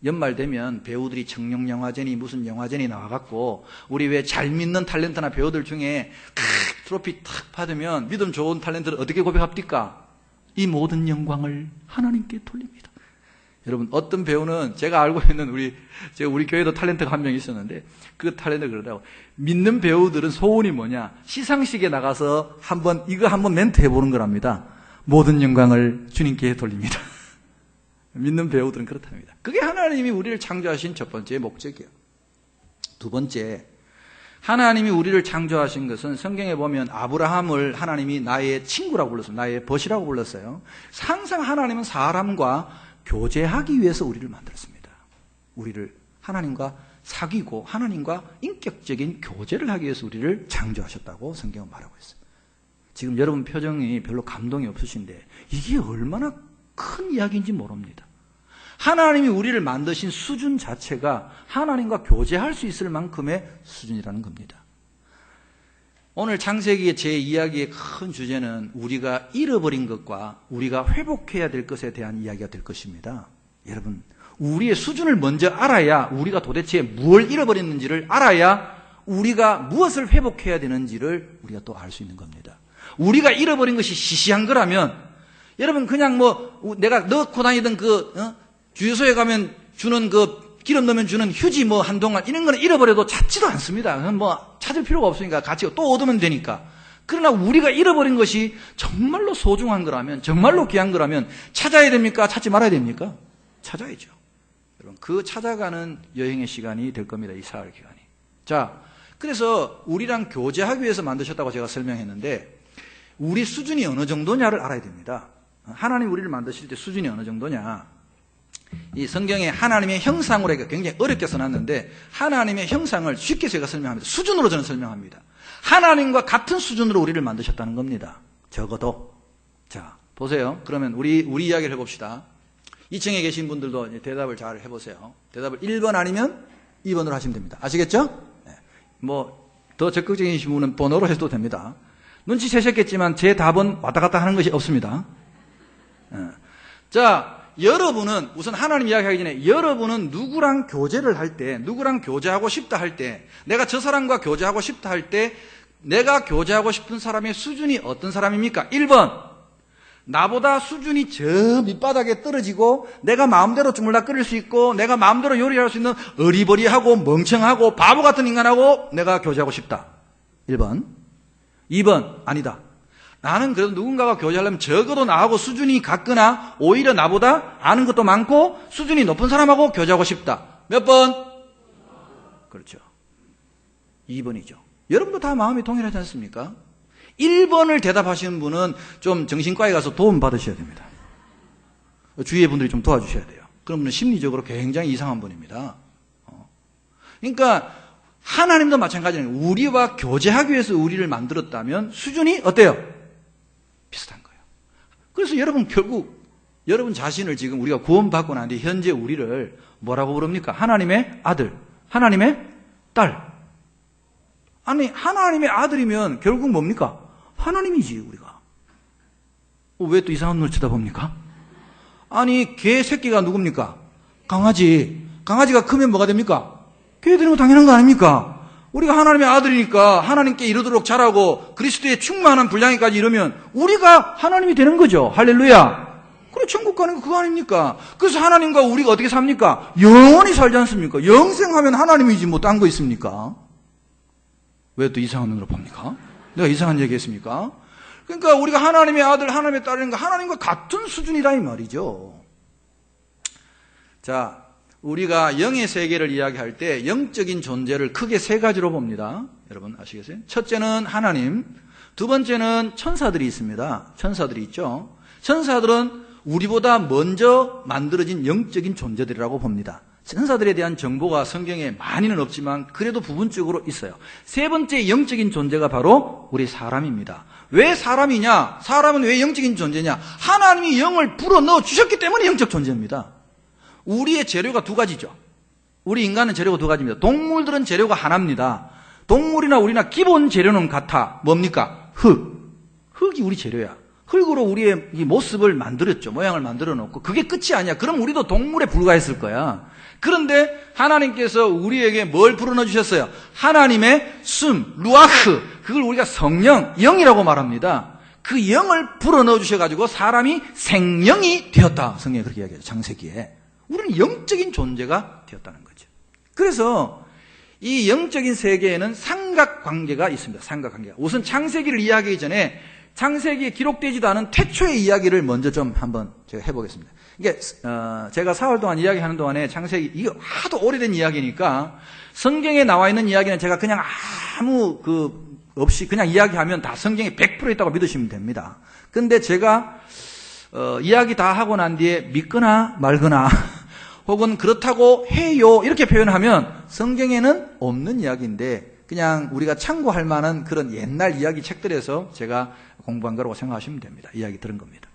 연말 되면 배우들이 청룡영화제니 무슨 영화제니 나와갖고 우리 왜 잘 믿는 탤런트나 배우들 중에 트로피 탁 받으면 믿음 좋은 탤런트를 어떻게 고백합니까? 이 모든 영광을 하나님께 돌립니다. 여러분 어떤 배우는 제가 알고 있는 우리 교회도 탤런트가 한 명 있었는데 그 탤런트가 그러더라고. 믿는 배우들은 소원이 뭐냐? 시상식에 나가서 이거 한번 멘트 해보는 거랍니다. 모든 영광을 주님께 돌립니다. 믿는 배우들은 그렇답니다. 그게 하나님이 우리를 창조하신 첫 번째 목적이에요. 두 번째, 하나님이 우리를 창조하신 것은 성경에 보면 아브라함을 하나님이 나의 친구라고 불렀어요. 나의 벗이라고 불렀어요. 항상 하나님은 사람과 교제하기 위해서 우리를 만들었습니다. 우리를 하나님과 사귀고 하나님과 인격적인 교제를 하기 위해서 우리를 창조하셨다고 성경은 말하고 있어요. 지금 여러분 표정이 별로 감동이 없으신데 이게 얼마나 큰 이야기인지 모릅니다. 하나님이 우리를 만드신 수준 자체가 하나님과 교제할 수 있을 만큼의 수준이라는 겁니다. 오늘 창세기의 제 이야기의 큰 주제는 우리가 잃어버린 것과 우리가 회복해야 될 것에 대한 이야기가 될 것입니다. 여러분, 우리의 수준을 먼저 알아야 우리가 도대체 무엇을 잃어버렸는지를 알아야 우리가 무엇을 회복해야 되는지를 우리가 또 알 수 있는 겁니다. 우리가 잃어버린 것이 시시한 거라면 여러분 그냥 내가 넣고 다니던 주유소에 가면 주는 기름 넣으면 주는 휴지 한동안 이런 거는 잃어버려도 찾지도 않습니다. 찾을 필요가 없으니까 같이 또 얻으면 되니까. 그러나 우리가 잃어버린 것이 정말로 소중한 거라면 정말로 귀한 거라면 찾아야 됩니까? 찾지 말아야 됩니까? 찾아야죠. 여러분 그 찾아가는 여행의 시간이 될 겁니다. 이 사흘 기간이. 자, 그래서 우리랑 교제하기 위해서 만드셨다고 제가 설명했는데 우리 수준이 어느 정도냐를 알아야 됩니다. 하나님 우리를 만드실 때 수준이 어느 정도냐. 이 성경에 하나님의 형상으로 굉장히 어렵게 써놨는데 하나님의 형상을 쉽게 제가 설명합니다. 수준으로 저는 설명합니다. 하나님과 같은 수준으로 우리를 만드셨다는 겁니다. 적어도. 자, 보세요. 그러면 우리 이야기를 해봅시다. 2층에 계신 분들도 대답을 잘 해보세요. 대답을 1번 아니면 2번으로 하시면 됩니다. 아시겠죠? 네. 더 적극적이신 분은 번호로 해도 됩니다. 눈치채셨겠지만 제 답은 왔다 갔다 하는 것이 없습니다. 자, 여러분은 우선 하나님 이야기하기 전에 여러분은 누구랑 교제를 할 때, 누구랑 교제하고 싶다 할 때, 내가 저 사람과 교제하고 싶다 할 때 내가 교제하고 싶은 사람의 수준이 어떤 사람입니까? 1번, 나보다 수준이 저 밑바닥에 떨어지고 내가 마음대로 주물럭거릴 수 있고 내가 마음대로 요리할 수 있는 어리버리하고 멍청하고 바보 같은 인간하고 내가 교제하고 싶다. 1번. 2번, 아니다. 나는 그래도 누군가가 교제하려면 적어도 나하고 수준이 같거나 오히려 나보다 아는 것도 많고 수준이 높은 사람하고 교제하고 싶다. 몇 번? 그렇죠. 2번이죠. 여러분도 다 마음이 동일하지 않습니까? 1번을 대답하시는 분은 좀 정신과에 가서 도움 받으셔야 됩니다. 주위의 분들이 좀 도와주셔야 돼요. 그런 분은 심리적으로 굉장히 이상한 분입니다. 그러니까 하나님도 마찬가지예요. 우리와 교제하기 위해서 우리를 만들었다면 수준이 어때요? 비슷한 거예요. 그래서 여러분 결국 여러분 자신을 지금 우리가 구원받고 난 뒤 현재 우리를 뭐라고 부릅니까? 하나님의 아들, 하나님의 딸. 아니 하나님의 아들이면 결국 뭡니까? 하나님이지 우리가. 왜 또 이상한 눈을 쳐다봅니까? 아니 개 새끼가 누굽니까? 강아지. 강아지가 크면 뭐가 됩니까? 개 되는 거 당연한 거 아닙니까? 우리가 하나님의 아들이니까 하나님께 이르도록 자라고 그리스도의 충만한 분량에까지 이르면 우리가 하나님이 되는 거죠. 할렐루야. 그래 천국 가는 거 그거 아닙니까? 그래서 하나님과 우리가 어떻게 삽니까? 영원히 살지 않습니까? 영생하면 하나님이지 뭐 딴 거 있습니까? 왜 또 이상한 눈으로 봅니까? 내가 이상한 얘기 했습니까? 그러니까 우리가 하나님의 아들, 하나님의 딸인 거 하나님과 같은 수준이다 이 말이죠. 자, 우리가 영의 세계를 이야기할 때 영적인 존재를 크게 세 가지로 봅니다. 여러분 아시겠어요? 첫째는 하나님, 두 번째는 천사들이 있습니다. 천사들이 있죠. 천사들은 우리보다 먼저 만들어진 영적인 존재들이라고 봅니다. 천사들에 대한 정보가 성경에 많이는 없지만 그래도 부분적으로 있어요. 세 번째 영적인 존재가 바로 우리 사람입니다. 왜 사람이냐? 사람은 왜 영적인 존재냐? 하나님이 영을 불어넣어 주셨기 때문에 영적 존재입니다. 우리의 재료가 두 가지죠. 우리 인간은 재료가 두 가지입니다. 동물들은 재료가 하나입니다. 동물이나 우리나 기본 재료는 같아. 뭡니까? 흙. 흙이 우리 재료야. 흙으로 우리의 이 모습을 만들었죠. 모양을 만들어 놓고. 그게 끝이 아니야. 그럼 우리도 동물에 불과했을 거야. 그런데 하나님께서 우리에게 뭘 불어넣어 주셨어요? 하나님의 숨, 루아흐. 그걸 우리가 성령, 영이라고 말합니다. 그 영을 불어넣어 주셔가지고 사람이 생명이 되었다. 성경이 그렇게 이야기해요. 창세기에. 우리는 영적인 존재가 되었다는 거죠. 그래서 이 영적인 세계에는 삼각관계가 있습니다. 삼각관계가. 우선 창세기를 이야기하기 전에 창세기에 기록되지도 않은 태초의 이야기를 먼저 좀 한번 제가 해보겠습니다. 이게 제가 4월 동안 이야기하는 동안에 창세기, 이거 하도 오래된 이야기니까 성경에 나와 있는 이야기는 제가 그냥 아무 없이 그냥 이야기하면 다 성경에 100% 있다고 믿으시면 됩니다. 근데 제가 이야기 다 하고 난 뒤에 믿거나 말거나 혹은 그렇다고 해요 이렇게 표현하면 성경에는 없는 이야기인데 그냥 우리가 참고할 만한 그런 옛날 이야기 책들에서 제가 공부한 거라고 생각하시면 됩니다. 이야기 들은 겁니다.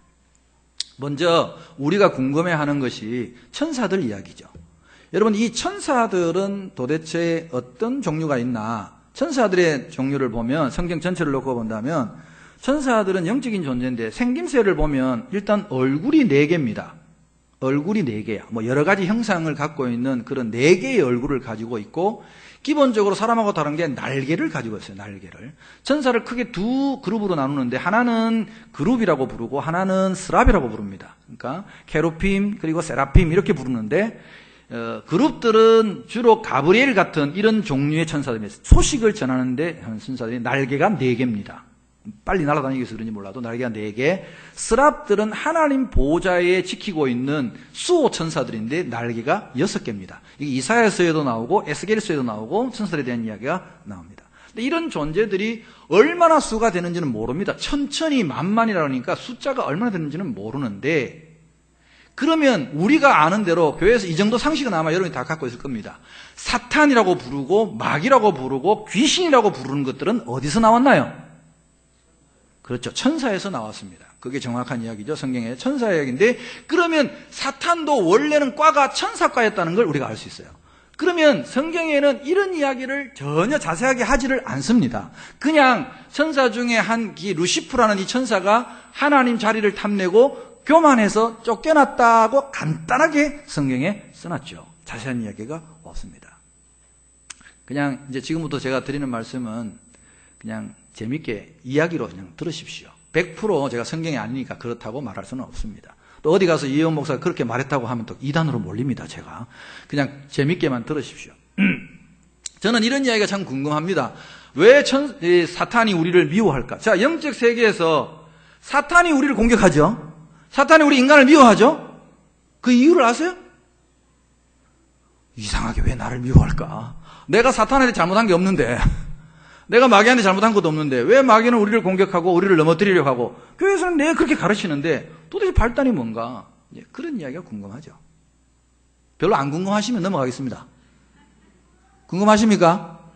먼저 우리가 궁금해하는 것이 천사들 이야기죠. 여러분, 이 천사들은 도대체 어떤 종류가 있나? 천사들의 종류를 보면 성경 전체를 놓고 본다면 천사들은 영적인 존재인데 생김새를 보면 일단 얼굴이 4개입니다. 얼굴이 4개야. 뭐 여러 가지 형상을 갖고 있는 그런 4개의 얼굴을 가지고 있고 기본적으로 사람하고 다른 게 날개를 가지고 있어요. 날개를. 천사를 크게 두 그룹으로 나누는데 하나는 그룹이라고 부르고 하나는 스랍이라고 부릅니다. 그러니까 케루핌 그리고 세라핌 이렇게 부르는데 그룹들은 주로 가브리엘 같은 이런 종류의 천사들입니다. 소식을 전하는데 하는 천사들이 날개가 4개입니다. 빨리 날아다니기 위해서 그런지 몰라도 날개가 4개. 스랍들은 하나님 보좌에 지키고 있는 수호 천사들인데 날개가 6개입니다. 이게 이사야서에도 나오고 에스겔서에도 나오고 천사들에 대한 이야기가 나옵니다. 근데 이런 존재들이 얼마나 수가 되는지는 모릅니다. 천천히 만만이라니까 숫자가 얼마나 되는지는 모르는데 그러면 우리가 아는 대로 교회에서 이 정도 상식은 아마 여러분이 다 갖고 있을 겁니다. 사탄이라고 부르고 마귀라고 부르고 귀신이라고 부르는 것들은 어디서 나왔나요? 그렇죠. 천사에서 나왔습니다. 그게 정확한 이야기죠. 성경의 천사 이야기인데 그러면 사탄도 원래는 과가 천사과였다는 걸 우리가 알 수 있어요. 그러면 성경에는 이런 이야기를 전혀 자세하게 하지를 않습니다. 그냥 천사 중에 한 루시프라는 이 천사가 하나님 자리를 탐내고 교만해서 쫓겨났다고 간단하게 성경에 써놨죠. 자세한 이야기가 없습니다. 그냥 이제 지금부터 제가 드리는 말씀은 그냥 재밌게 이야기로 그냥 들으십시오. 100% 제가 성경이 아니니까 그렇다고 말할 수는 없습니다. 또 어디 가서 이혜원 목사가 그렇게 말했다고 하면 또 이단으로 몰립니다. 제가 그냥 재밌게만 들으십시오. 저는 이런 이야기가 참 궁금합니다. 왜 사탄이 우리를 미워할까? 자, 영적 세계에서 사탄이 우리를 공격하죠. 사탄이 우리 인간을 미워하죠. 그 이유를 아세요? 이상하게 왜 나를 미워할까? 내가 사탄한테 잘못한 게 없는데 내가 마귀한테 잘못한 것도 없는데 왜 마귀는 우리를 공격하고 우리를 넘어뜨리려고 하고 교회에서는 내가 그렇게 가르치는데 도대체 발단이 뭔가? 그런 이야기가 궁금하죠. 별로 안 궁금하시면 넘어가겠습니다. 궁금하십니까?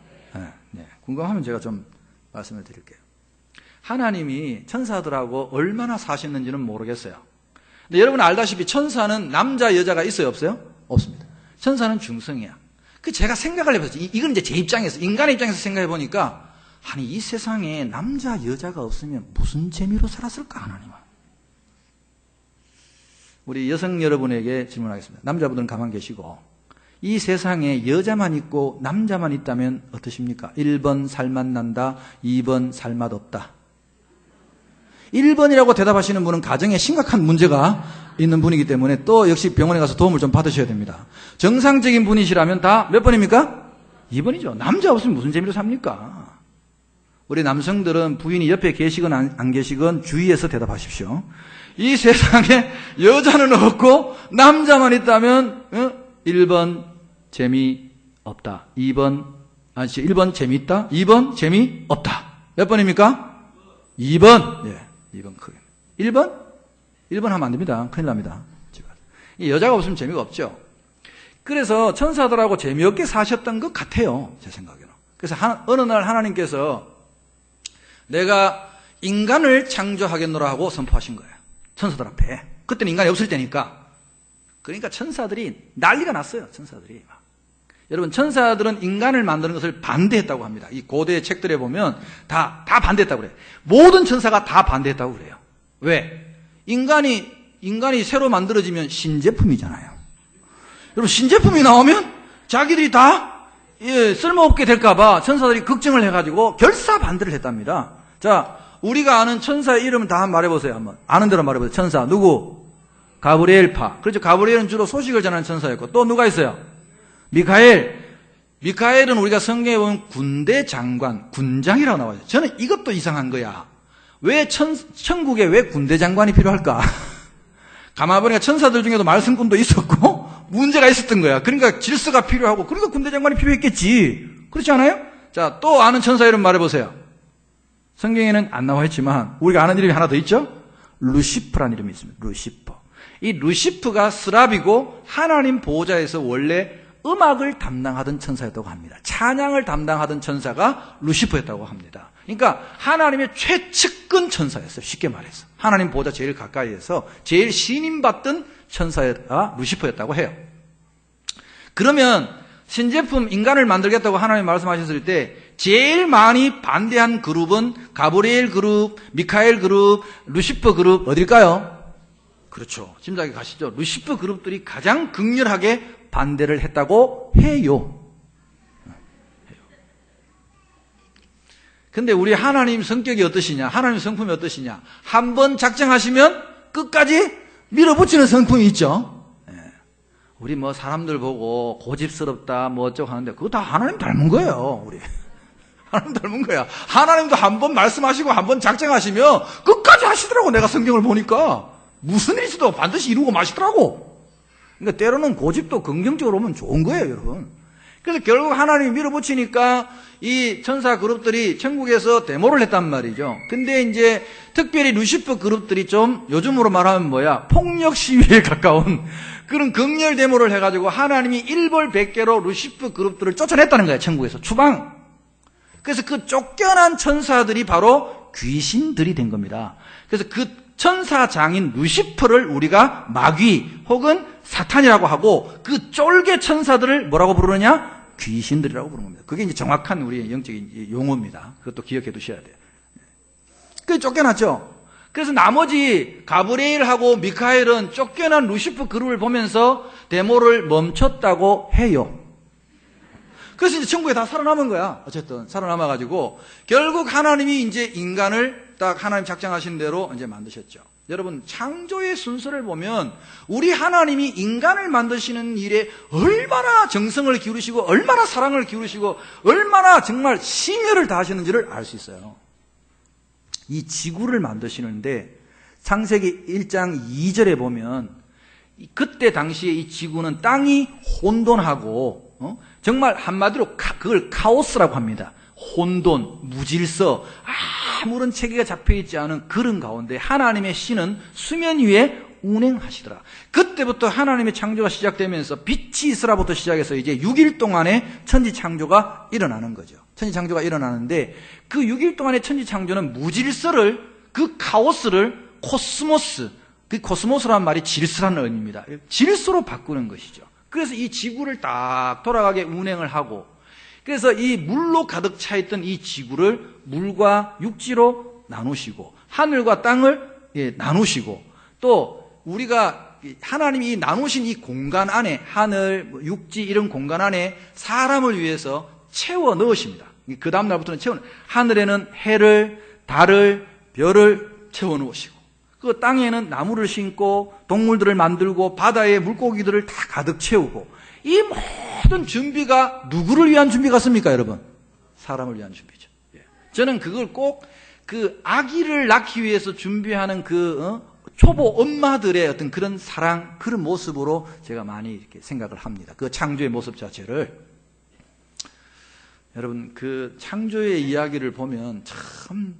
네. 궁금하면 제가 좀 말씀을 드릴게요. 하나님이 천사들하고 얼마나 사셨는지는 모르겠어요. 근데 여러분 알다시피 천사는 남자 여자가 있어요 없어요? 없습니다. 천사는 중성이야. 제가 생각을 해봤어요. 이건 이제 제 입장에서, 인간의 입장에서 생각해 보니까, 아니, 이 세상에 남자, 여자가 없으면 무슨 재미로 살았을까, 하나님은? 우리 여성 여러분에게 질문하겠습니다. 남자분들은 가만 계시고, 이 세상에 여자만 있고 남자만 있다면 어떠십니까? 1번 살맛 난다, 2번 살맛 없다. 1번이라고 대답하시는 분은 가정에 심각한 문제가 있는 분이기 때문에 또 역시 병원에 가서 도움을 좀 받으셔야 됩니다. 정상적인 분이시라면 다 몇 번입니까? 2번이죠. 남자 없으면 무슨 재미로 삽니까? 우리 남성들은 부인이 옆에 계시건 안 계시건 주의해서 대답하십시오. 이 세상에 여자는 없고 남자만 있다면 1번 재미없다. 1번 재미있다. 2번 재미없다. 몇 번입니까? 2번. 예. 2번 크게. 1번? 1번 하면 안 됩니다. 큰일 납니다. 여자가 없으면 재미가 없죠. 그래서 천사들하고 재미없게 사셨던 것 같아요. 제 생각에는. 그래서 어느 날 하나님께서 내가 인간을 창조하겠노라 하고 선포하신 거예요. 천사들 앞에. 그때는 인간이 없을 때니까. 그러니까 천사들이 난리가 났어요. 천사들이. 여러분, 천사들은 인간을 만드는 것을 반대했다고 합니다. 이 고대 책들에 보면 다 반대했다고 그래요. 모든 천사가 다 반대했다고 그래요. 왜? 인간이 새로 만들어지면 신제품이잖아요. 여러분, 신제품이 나오면 자기들이 다 쓸모없게 될까봐 천사들이 걱정을 해가지고 결사 반대를 했답니다. 자, 우리가 아는 천사의 이름 다 한번 말해보세요. 한번 아는 대로 말해보세요. 천사 누구? 가브리엘파. 그렇죠. 가브리엘은 주로 소식을 전하는 천사였고, 또 누가 있어요? 미카엘은 우리가 성경에 보면 군대 장관, 군장이라고 나와요. 저는 이것도 이상한 거야. 왜 천국에 왜 군대 장관이 필요할까? 가만 보니까 천사들 중에도 말씀꾼도 있었고 문제가 있었던 거야. 그러니까 질서가 필요하고, 그러니까 군대 장관이 필요했겠지. 그렇지 않아요? 자, 또 아는 천사 이름 말해보세요. 성경에는 안 나와 있지만 우리가 아는 이름이 하나 더 있죠? 루시프라는 이름이 있습니다. 루시퍼. 이 루시프가 스랍이고 하나님 보호자에서 원래 음악을 담당하던 천사였다고 합니다. 찬양을 담당하던 천사가 루시퍼였다고 합니다. 그러니까 하나님의 최측근 천사였어요. 쉽게 말해서. 하나님 보호자 제일 가까이에서 제일 신임받던 천사가 루시퍼였다고 해요. 그러면 신제품 인간을 만들겠다고 하나님 말씀하셨을 때 제일 많이 반대한 그룹은 가브리엘 그룹, 미카엘 그룹, 루시퍼 그룹 어딜까요? 그렇죠. 짐작이 가시죠? 루시퍼 그룹들이 가장 극렬하게 반대를 했다고 해요. 근데 우리 하나님 성격이 어떠시냐? 하나님 성품이 어떠시냐? 한번 작정하시면 끝까지 밀어붙이는 성품이 있죠. 우리 뭐 사람들 보고 고집스럽다 뭐 어쩌고 하는데 그거 다 하나님 닮은 거예요. 우리 하나님 닮은 거야. 하나님도 한번 말씀하시고 한번 작정하시면 끝까지 하시더라고. 내가 성경을 보니까 무슨 일이 있어도 반드시 이루고 마시더라고. 그러니까 때로는 고집도 긍정적으로 오면 좋은 거예요, 여러분. 그래서 결국 하나님이 밀어붙이니까 이 천사 그룹들이 천국에서 데모를 했단 말이죠. 근데 이제 특별히 루시퍼 그룹들이 좀 요즘으로 말하면 뭐야? 폭력 시위에 가까운 그런 극렬 데모를 해가지고 하나님이 일벌백계로 루시퍼 그룹들을 쫓아냈다는 거예요, 천국에서. 추방. 그래서 그 쫓겨난 천사들이 바로 귀신들이 된 겁니다. 그래서 그 천사장인 루시퍼를 우리가 마귀 혹은 사탄이라고 하고 그 쫄개 천사들을 뭐라고 부르느냐? 귀신들이라고 부르는 겁니다. 그게 이제 정확한 우리의 영적인 용어입니다. 그것도 기억해 두셔야 돼요. 그게 쫓겨났죠. 그래서 나머지 가브리엘하고 미카엘은 쫓겨난 루시퍼 그룹을 보면서 데모를 멈췄다고 해요. 그래서 이제 천국에 다 살아남은 거야. 어쨌든 살아남아가지고 결국 하나님이 이제 인간을 딱 하나님 작정하신 대로 이제 만드셨죠. 여러분, 창조의 순서를 보면 우리 하나님이 인간을 만드시는 일에 얼마나 정성을 기울이시고 얼마나 사랑을 기울이시고 얼마나 정말 심혈을 다하시는지를 알 수 있어요. 이 지구를 만드시는데 창세기 1장 2절에 보면 그때 당시에 이 지구는 땅이 혼돈하고 정말 한마디로 그걸 카오스라고 합니다. 혼돈, 무질서, 아무런 체계가 잡혀있지 않은 그런 가운데 하나님의 신은 수면 위에 운행하시더라. 그때부터 하나님의 창조가 시작되면서 빛이 있으라부터 시작해서 이제 6일 동안의 천지창조가 일어나는 거죠. 천지창조가 일어나는데 그 6일 동안의 천지창조는 무질서를, 그 카오스를 코스모스, 그 코스모스라는 말이 질서라는 의미입니다. 질서로 바꾸는 것이죠. 그래서 이 지구를 딱 돌아가게 운행을 하고, 그래서 이 물로 가득 차 있던 이 지구를 물과 육지로 나누시고 하늘과 땅을 나누시고, 또 우리가 하나님이 나누신 이 공간 안에 하늘, 육지 이런 공간 안에 사람을 위해서 채워 넣으십니다. 그 다음 날부터는 하늘에는 해를, 달을, 별을 채워 넣으시고, 그 땅에는 나무를 심고 동물들을 만들고 바다에 물고기들을 다 가득 채우고, 이 모든 준비가 누구를 위한 준비 같습니까, 여러분? 사람을 위한 준비죠. 저는 그걸 꼭 그 아기를 낳기 위해서 준비하는 초보 엄마들의 어떤 그런 사랑, 그런 모습으로 제가 많이 이렇게 생각을 합니다. 그 창조의 모습 자체를. 여러분, 그 창조의 이야기를 보면 참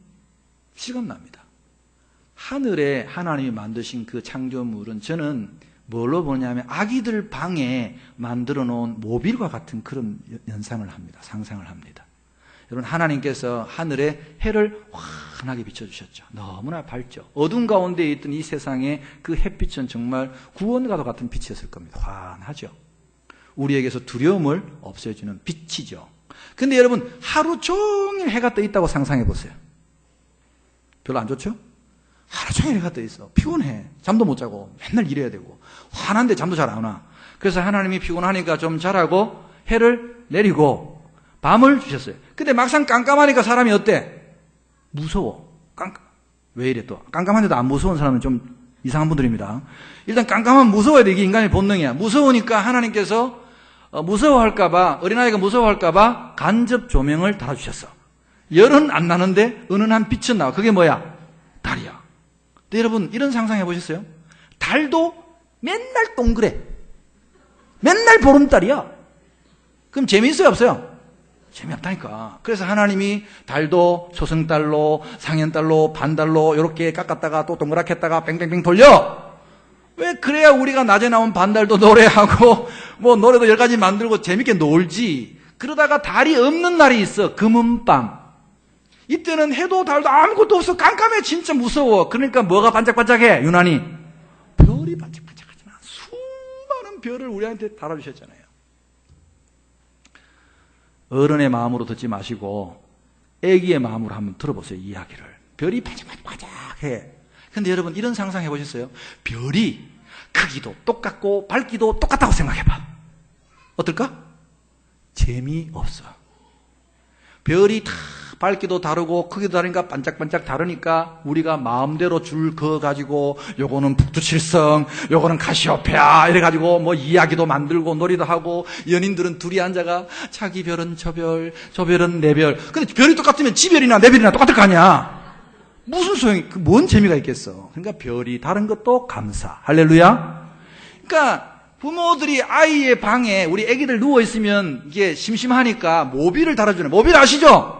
실감납니다. 하늘에 하나님이 만드신 그 창조물은 저는 뭘로 보냐면 아기들 방에 만들어 놓은 모빌과 같은 그런 연상을 합니다. 상상을 합니다. 여러분, 하나님께서 하늘에 해를 환하게 비춰주셨죠. 너무나 밝죠. 어둠 가운데 있던 이 세상에 그 햇빛은 정말 구원과도 같은 빛이었을 겁니다. 환하죠. 우리에게서 두려움을 없애주는 빛이죠. 근데 여러분, 하루 종일 해가 떠 있다고 상상해 보세요. 별로 안 좋죠? 하루 종일 해가 떠 있어. 피곤해. 잠도 못 자고 맨날 일해야 되고 환한데 잠도 잘 안 와. 그래서 하나님이 피곤하니까 좀 자라고 해를 내리고 밤을 주셨어요. 근데 막상 깜깜하니까 사람이 어때? 무서워. 왜 이래 또? 깜깜한데도 안 무서운 사람은 좀 이상한 분들입니다. 일단 깜깜하면 무서워야 돼. 이게 인간의 본능이야. 무서우니까 하나님께서 무서워할까봐, 어린아이가 무서워할까봐 간접 조명을 달아주셨어. 열은 안 나는데 은은한 빛은 나와. 그게 뭐야? 달이야. 근데 여러분, 이런 상상해 보셨어요? 달도 맨날 동그래. 맨날 보름달이야. 그럼 재미있어요, 없어요? 재미없다니까. 그래서 하나님이 달도 초승달로, 상현달로, 반달로 이렇게 깎았다가 또 동그랗게 했다가 뺑뺑뺑 돌려. 왜? 그래야 우리가 낮에 나온 반달도 노래하고 뭐 노래도 10가지 만들고 재밌게 놀지. 그러다가 달이 없는 날이 있어. 금은밤. 이때는 해도 달도 아무것도 없어. 깜깜해. 진짜 무서워. 그러니까 뭐가 반짝반짝해? 유난히 별이 반짝반짝하잖아. 수많은 별을 우리한테 달아주셨잖아요. 어른의 마음으로 듣지 마시고 애기의 마음으로 한번 들어보세요. 이야기를. 별이 반짝반짝해. 근데 여러분, 이런 상상해 보셨어요? 별이 크기도 똑같고 밝기도 똑같다고 생각해봐. 어떨까? 재미없어. 별이 다 밝기도 다르고 크기도 다르니까 반짝반짝 다르니까 우리가 마음대로 줄 그어가지고 요거는 북두칠성, 요거는 카시오페아 이래가지고 뭐 이야기도 만들고 놀이도 하고, 연인들은 둘이 앉아가 자기 별은 저 별, 저 별은 내 별. 근데 별이 똑같으면 지 별이나 내 별이나 똑같을 거 아니야. 무슨 소용이, 뭔 재미가 있겠어. 그러니까 별이 다른 것도 감사. 할렐루야. 그러니까 부모들이 아이의 방에 우리 애기들 누워있으면 이게 심심하니까 모빌을 달아주는, 모빌 아시죠?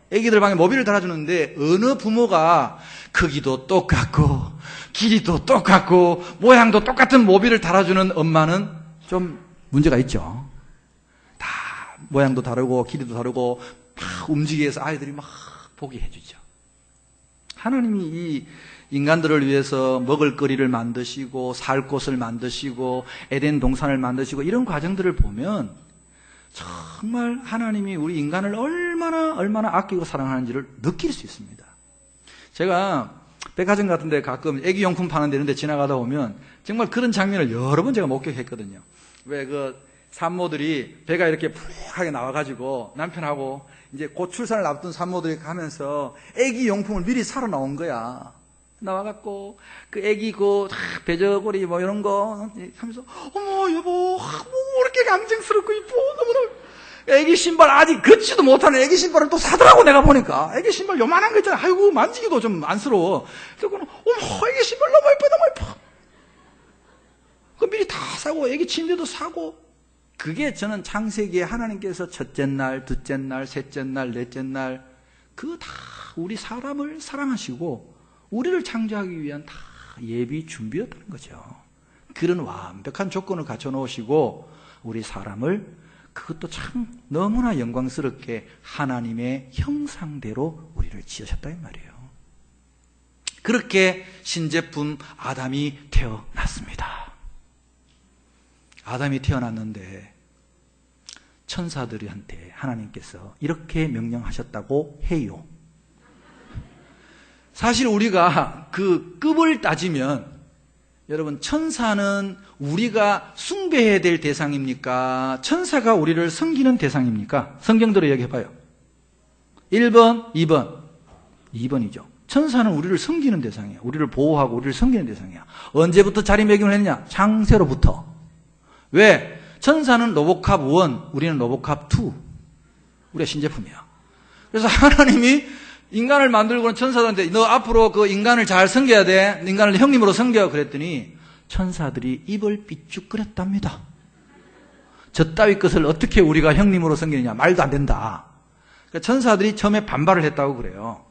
애기들 방에 모빌을 달아주는데 어느 부모가 크기도 똑같고 길이도 똑같고 모양도 똑같은 모빌을 달아주는 엄마는 좀 문제가 있죠. 다 모양도 다르고 길이도 다르고 막 움직이게 해서 아이들이 막 보게 해주죠. 하나님이 이 인간들을 위해서 먹을 거리를 만드시고 살 곳을 만드시고 에덴 동산을 만드시고 이런 과정들을 보면 정말 하나님이 우리 인간을 얼마나 아끼고 사랑하는지를 느낄 수 있습니다. 제가 백화점 같은 데 가끔 애기용품 파는 데 이런 데 지나가다 보면 정말 그런 장면을 여러 번 제가 목격했거든요. 왜 그 산모들이 배가 이렇게 푹하게 나와가지고 남편하고 이제 곧 출산을 앞둔 산모들이 가면서 애기용품을 미리 사러 나온 거야. 나와갖고 그 애기 그 배저고리 뭐 이런 거 하면서 어머 여보 뭐 이렇게 감정스럽고 이뻐 너무너무. 애기 신발 아직 걷지도 못하는 애기 신발을 또 사더라고. 내가 보니까 애기 신발 요만한 거 있잖아. 아이고 만지기도 좀 안쓰러워. 그래서 어머 애기 신발 너무 예뻐 너무 예뻐. 그 미리 다 사고 애기 침대도 사고. 그게 저는 창세기에 하나님께서 첫째 날, 둘째 날, 셋째 날, 넷째 날 그 다 우리 사람을 사랑하시고 우리를 창조하기 위한 다 예비 준비였다는 거죠. 그런 완벽한 조건을 갖춰 놓으시고 우리 사람을 그것도 참 너무나 영광스럽게 하나님의 형상대로 우리를 지으셨다 이 말이에요. 그렇게 신제품 아담이 태어났습니다. 아담이 태어났는데 천사들한테 하나님께서 이렇게 명령하셨다고 해요. 사실 우리가 그 급을 따지면 여러분 천사는 우리가 숭배해야 될 대상입니까? 천사가 우리를 섬기는 대상입니까? 성경대로 얘기해봐요. 1번, 2번. 2번이죠. 천사는 우리를 섬기는 대상이야. 우리를 보호하고 우리를 섬기는 대상이야. 언제부터 자리매김을 했느냐? 창세로부터. 왜? 천사는 로보캅 1, 우리는 로보캅 2. 우리가 신제품이야. 그래서 하나님이 인간을 만들고는 천사들한테 너 앞으로 그 인간을 잘 섬겨야 돼. 인간을 형님으로 섬겨. 그랬더니 천사들이 입을 삐죽거렸답니다. 저 따위 것을 어떻게 우리가 형님으로 섬기느냐. 말도 안 된다. 그러니까 천사들이 처음에 반발을 했다고 그래요.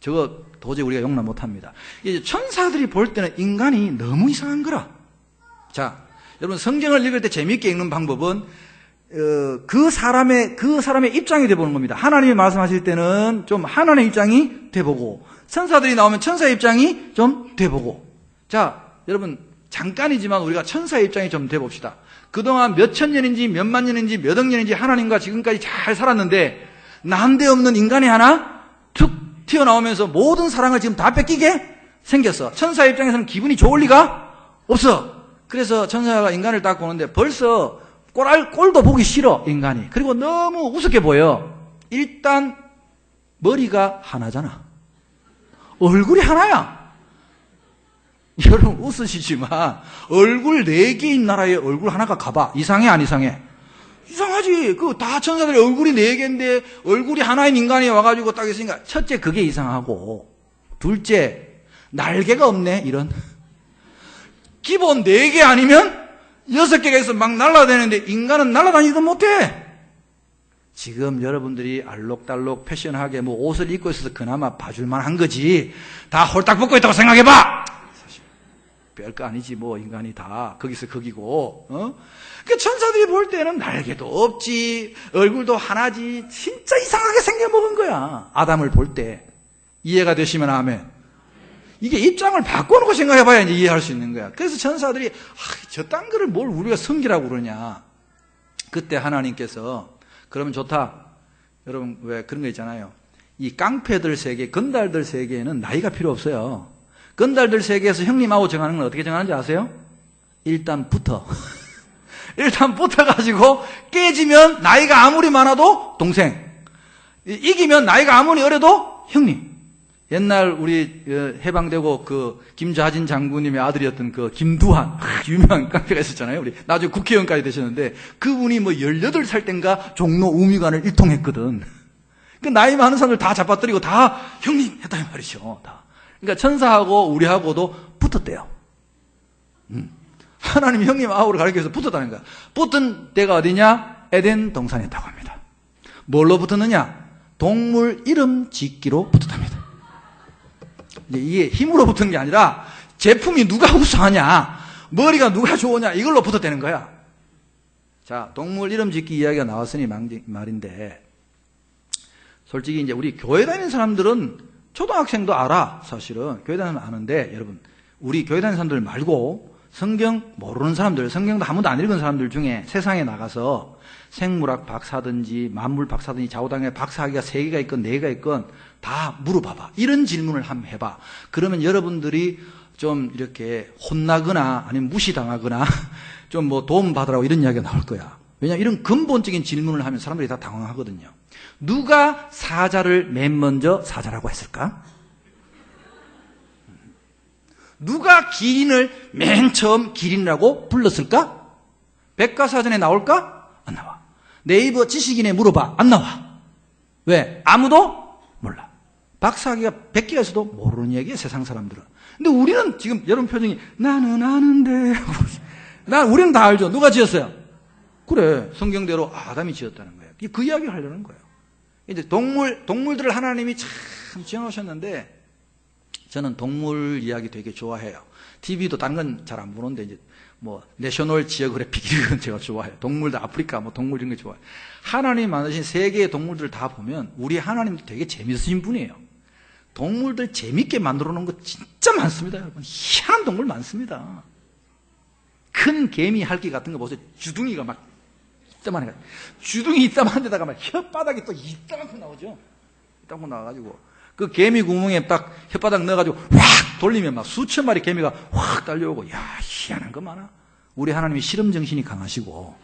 저거 도저히 우리가 용납 못합니다. 이제 천사들이 볼 때는 인간이 너무 이상한 거라. 자, 여러분 성경을 읽을 때 재미있게 읽는 방법은 그 사람의 입장이 돼보는 겁니다. 하나님이 말씀하실 때는 좀 하나님의 입장이 돼보고, 천사들이 나오면 천사의 입장이 좀 돼보고. 자, 여러분 잠깐이지만 우리가 천사의 입장이 좀 돼봅시다. 그동안 몇천 년인지 몇만 년인지 몇억 년인지 하나님과 지금까지 잘 살았는데 난데없는 인간이 하나 툭 튀어나오면서 모든 사랑을 지금 다 뺏기게 생겼어. 천사의 입장에서는 기분이 좋을 리가 없어. 그래서 천사가 인간을 딱 보는데 벌써 꼴도 보기 싫어, 인간이. 그리고 너무 우습게 보여. 일단 머리가 하나잖아. 얼굴이 하나야. 여러분 웃으시지만 얼굴 4개인 나라에 얼굴 하나가 가봐. 이상해 안 이상해? 이상하지. 그 다 천사들이 얼굴이 4개인데 얼굴이 하나인 인간이 와가지고 딱 있으니까 첫째 그게 이상하고, 둘째 날개가 없네. 이런 기본 4개 아니면 6개가 있어 막 날아다니는데 인간은 날아다니지도 못해. 지금 여러분들이 알록달록 패션하게 뭐 옷을 입고 있어서 그나마 봐줄만 한 거지, 다 홀딱 벗고 있다고 생각해봐. 사실 별거 아니지 뭐. 인간이 다 거기서 거기고. 그 천사들이 볼 때는 날개도 없지, 얼굴도 하나지, 진짜 이상하게 생겨먹은 거야. 아담을 볼 때. 이해가 되시면 아멘. 이게 입장을 바꿔놓고 생각해봐야 이제 이해할 수 있는 거야. 그래서 천사들이 저딴 거를 뭘 우리가 섬기라고 그러냐. 그때 하나님께서 그러면 좋다. 여러분 왜 그런 거 있잖아요. 이 깡패들 세계, 건달들 세계에는 나이가 필요 없어요. 건달들 세계에서 형님하고 정하는 건 어떻게 정하는지 아세요? 일단 붙어. 일단 붙어가지고 깨지면 나이가 아무리 많아도 동생, 이기면 나이가 아무리 어려도 형님. 옛날 우리 해방되고 그 김좌진 장군님의 아들이었던 그 김두한, 유명한 깡패가 있었잖아요. 우리 나중에 국회의원까지 되셨는데 그분이 뭐 18살 땐가 종로 우미관을 일통했거든. 그 나이 많은 사람들 다 잡아뜨리고 다 형님 했다는 말이죠. 다. 그러니까 천사하고 우리하고도 붙었대요. 하나님 형님하고 가르쳐서 붙었다는 거야. 붙은 데가 어디냐? 에덴 동산이었다고 합니다. 뭘로 붙었느냐? 동물 이름 짓기로 붙었답니다. 이게 힘으로 붙은 게 아니라 제품이 누가 우수하냐, 머리가 누가 좋으냐, 이걸로 붙었다는 거야. 자, 동물 이름 짓기 이야기가 나왔으니 말인데, 솔직히 이제 우리 교회 다니는 사람들은 초등학생도 알아. 사실은 교회 다니는 사람 아는데, 여러분 우리 교회 다니는 사람들 말고 성경 모르는 사람들, 성경도 한 번도 안 읽은 사람들 중에 세상에 나가서 생물학 박사든지 만물 박사든지 좌우당에 박사학위가 3개가 있건 4개가 있건 다 물어봐봐. 이런 질문을 한번 해봐. 그러면 여러분들이 좀 이렇게 혼나거나 아니면 무시당하거나 좀 뭐 도움 받으라고 이런 이야기가 나올 거야. 왜냐하면 이런 근본적인 질문을 하면 사람들이 다 당황하거든요. 누가 사자를 맨 먼저 사자라고 했을까? 누가 기린을 맨 처음 기린이라고 불렀을까? 백과사전에 나올까? 안 나와. 네이버 지식인에 물어봐. 안 나와. 왜? 아무도 몰라. 박사학위가 100개가 있어도 모르는 얘기야, 세상 사람들은. 근데 우리는 지금 여러분 표정이 나는 아는데 우리는 다 알죠. 누가 지었어요? 그래, 성경대로 아담이 지었다는 거예요. 그 이야기 하려는 거예요. 이제 동물들을 하나님이 참 지어놓으셨는데 저는 동물 이야기 되게 좋아해요. TV도 다른 건 잘 안 보는데 이제 뭐 내셔널 지오그래픽 이런 건 제가 좋아해요. 동물들 아프리카 뭐 동물 이런 거 좋아해요. 하나님 만드신 세계의 동물들을 다 보면 우리 하나님도 되게 재밌으신 분이에요. 동물들 재밌게 만들어 놓은 거 진짜 많습니다, 여러분. 희한한 동물 많습니다. 큰 개미 할기 같은 거 보세요. 주둥이가 막 이따만해. 주둥이 이따만한 데다가 막 혓바닥이 또 이따만큼 나오죠. 이따만큼 나와가지고 그 개미 구멍에 딱 혓바닥 넣어가지고 확 돌리면 막 수천 마리 개미가 확 달려오고, 야, 희한한 거 많아. 우리 하나님이 실험 정신이 강하시고,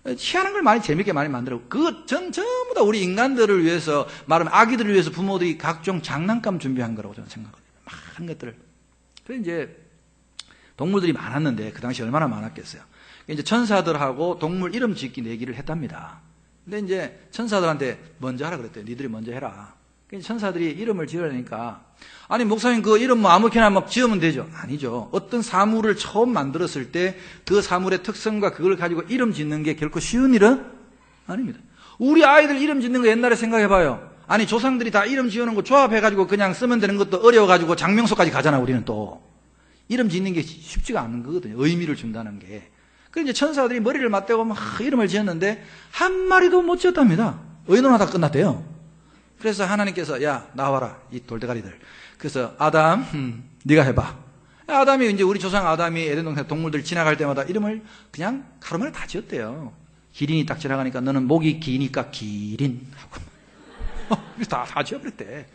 희한한 걸 많이 재밌게 많이 만들어. 전부 다 우리 인간들을 위해서, 말하면 아기들을 위해서 부모들이 각종 장난감 준비한 거라고 저는 생각합니다. 많은 것들을. 그래서 이제 동물들이 많았는데 그 당시 얼마나 많았겠어요. 이제 천사들하고 동물 이름 짓기 내기를 했답니다. 근데 이제 천사들한테 먼저 하라 그랬대요. 니들이 먼저 해라. 천사들이 이름을 지으려니까, 아니 목사님 그 이름 뭐 아무렇게나 막 지으면 되죠. 아니죠. 어떤 사물을 처음 만들었을 때 그 사물의 특성과 그걸 가지고 이름 짓는 게 결코 쉬운 일은 아닙니다. 우리 아이들 이름 짓는 거 옛날에 생각해봐요. 아니 조상들이 다 이름 지어놓은 거 조합해가지고 그냥 쓰면 되는 것도 어려워가지고 장명소까지 가잖아. 우리는 또 이름 짓는 게 쉽지가 않은 거거든요. 의미를 준다는 게. 그래서 이제 천사들이 머리를 맞대고 막 이름을 지었는데 한 마리도 못 지었답니다. 의논하다 끝났대요. 그래서 하나님께서 야 나와라 이 돌대가리들. 그래서 아담 네가 해봐. 아담이 이제 우리 조상 아담이 에덴 동산 동물들 지나갈 때마다 이름을 그냥 하루만에 다 지었대요. 기린이 딱 지나가니까 너는 목이 기니까 기린 하고 다 지어버렸대.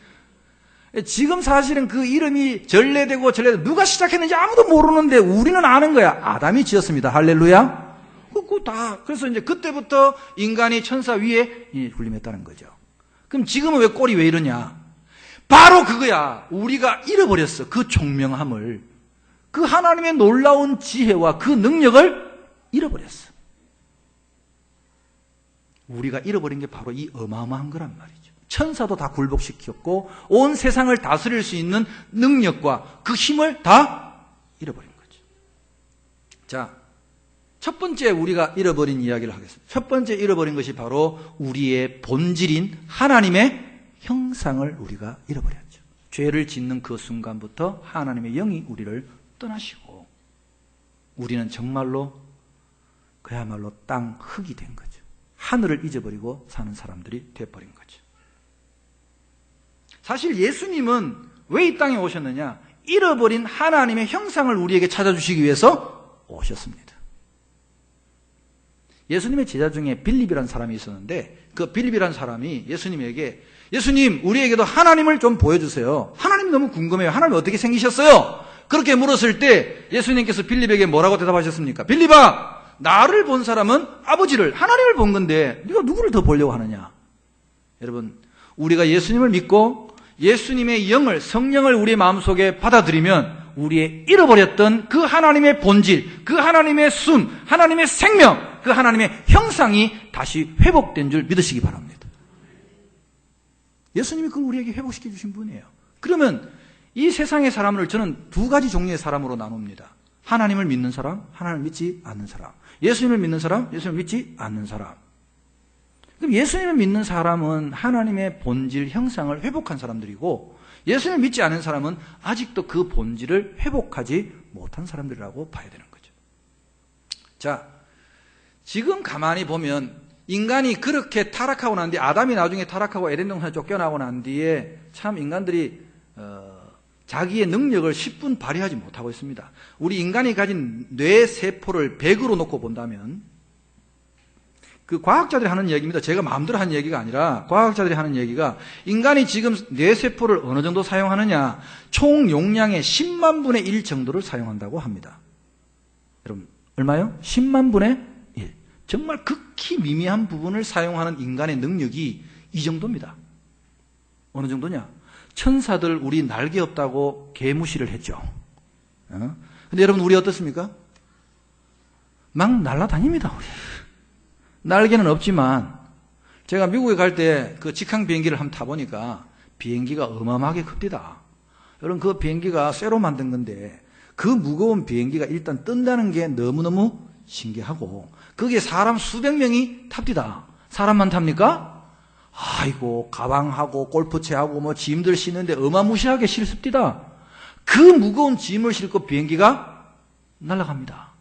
지금 사실은 그 이름이 전래되고 누가 시작했는지 아무도 모르는데 우리는 아는 거야. 아담이 지었습니다. 할렐루야. 그래서 이제 그때부터 인간이 천사 위에 군림했다는 거죠. 그럼 지금은 왜 꼴이 왜 이러냐? 바로 그거야. 우리가 잃어버렸어. 그 총명함을. 그 하나님의 놀라운 지혜와 그 능력을 잃어버렸어. 우리가 잃어버린 게 바로 이 어마어마한 거란 말이죠. 천사도 다 굴복시켰고 온 세상을 다스릴 수 있는 능력과 그 힘을 다 잃어버린 거죠. 자, 첫 번째 우리가 잃어버린 이야기를 하겠습니다. 첫 번째 잃어버린 것이 바로 우리의 본질인 하나님의 형상을 우리가 잃어버렸죠. 죄를 짓는 그 순간부터 하나님의 영이 우리를 떠나시고 우리는 정말로 그야말로 땅 흙이 된 거죠. 하늘을 잊어버리고 사는 사람들이 되어버린 거죠. 사실 예수님은 왜 이 땅에 오셨느냐? 잃어버린 하나님의 형상을 우리에게 찾아주시기 위해서 오셨습니다. 예수님의 제자 중에 빌립이라는 사람이 있었는데 그 빌립이라는 사람이 예수님에게 예수님 우리에게도 하나님을 좀 보여주세요. 하나님이 너무 궁금해요. 하나님이 어떻게 생기셨어요? 그렇게 물었을 때 예수님께서 빌립에게 뭐라고 대답하셨습니까? 빌립아 나를 본 사람은 아버지를 하나님을 본 건데 네가 누구를 더 보려고 하느냐? 여러분 우리가 예수님을 믿고 예수님의 영을 성령을 우리의 마음속에 받아들이면 우리의 잃어버렸던 그 하나님의 본질, 그 하나님의 숨, 하나님의 생명, 그 하나님의 형상이 다시 회복된 줄 믿으시기 바랍니다. 예수님이 그걸 우리에게 회복시켜 주신 분이에요. 그러면 이 세상의 사람을 저는 두 가지 종류의 사람으로 나눕니다. 하나님을 믿는 사람, 하나님을 믿지 않는 사람. 예수님을 믿는 사람, 예수님을 믿지 않는 사람. 그럼 예수님을 믿는 사람은 하나님의 본질, 형상을 회복한 사람들이고 예수님을 믿지 않은 사람은 아직도 그 본질을 회복하지 못한 사람들이라고 봐야 되는 거죠. 자, 지금 가만히 보면 인간이 그렇게 타락하고 난 뒤에 아담이 나중에 타락하고 에덴 동산에 쫓겨나고 난 뒤에 참 인간들이 자기의 능력을 10분 발휘하지 못하고 있습니다. 우리 인간이 가진 뇌 세포를 100으로 놓고 본다면 그 과학자들이 하는 얘기입니다. 제가 마음대로 하는 얘기가 아니라 과학자들이 하는 얘기가 인간이 지금 뇌세포를 어느 정도 사용하느냐 총 용량의 10만 분의 1 정도를 사용한다고 합니다. 여러분 얼마요? 10만 분의 1. 정말 극히 미미한 부분을 사용하는 인간의 능력이 이 정도입니다. 어느 정도냐? 천사들 우리 날개 없다고 개무시를 했죠. 근데 여러분 우리 어떻습니까? 막 날아다닙니다. 우리. 날개는 없지만 제가 미국에 갈 때 그 직항 비행기를 한번 타보니까 비행기가 어마어마하게 큽니다. 여러분 그 비행기가 쇠로 만든 건데 그 무거운 비행기가 일단 뜬다는 게 너무너무 신기하고 거기에 사람 수백 명이 탑디다. 사람만 탑니까? 아이고 가방하고 골프채하고 뭐 짐들 싣는데 어마무시하게 실습디다. 그 무거운 짐을 싣고 비행기가 날아갑니다.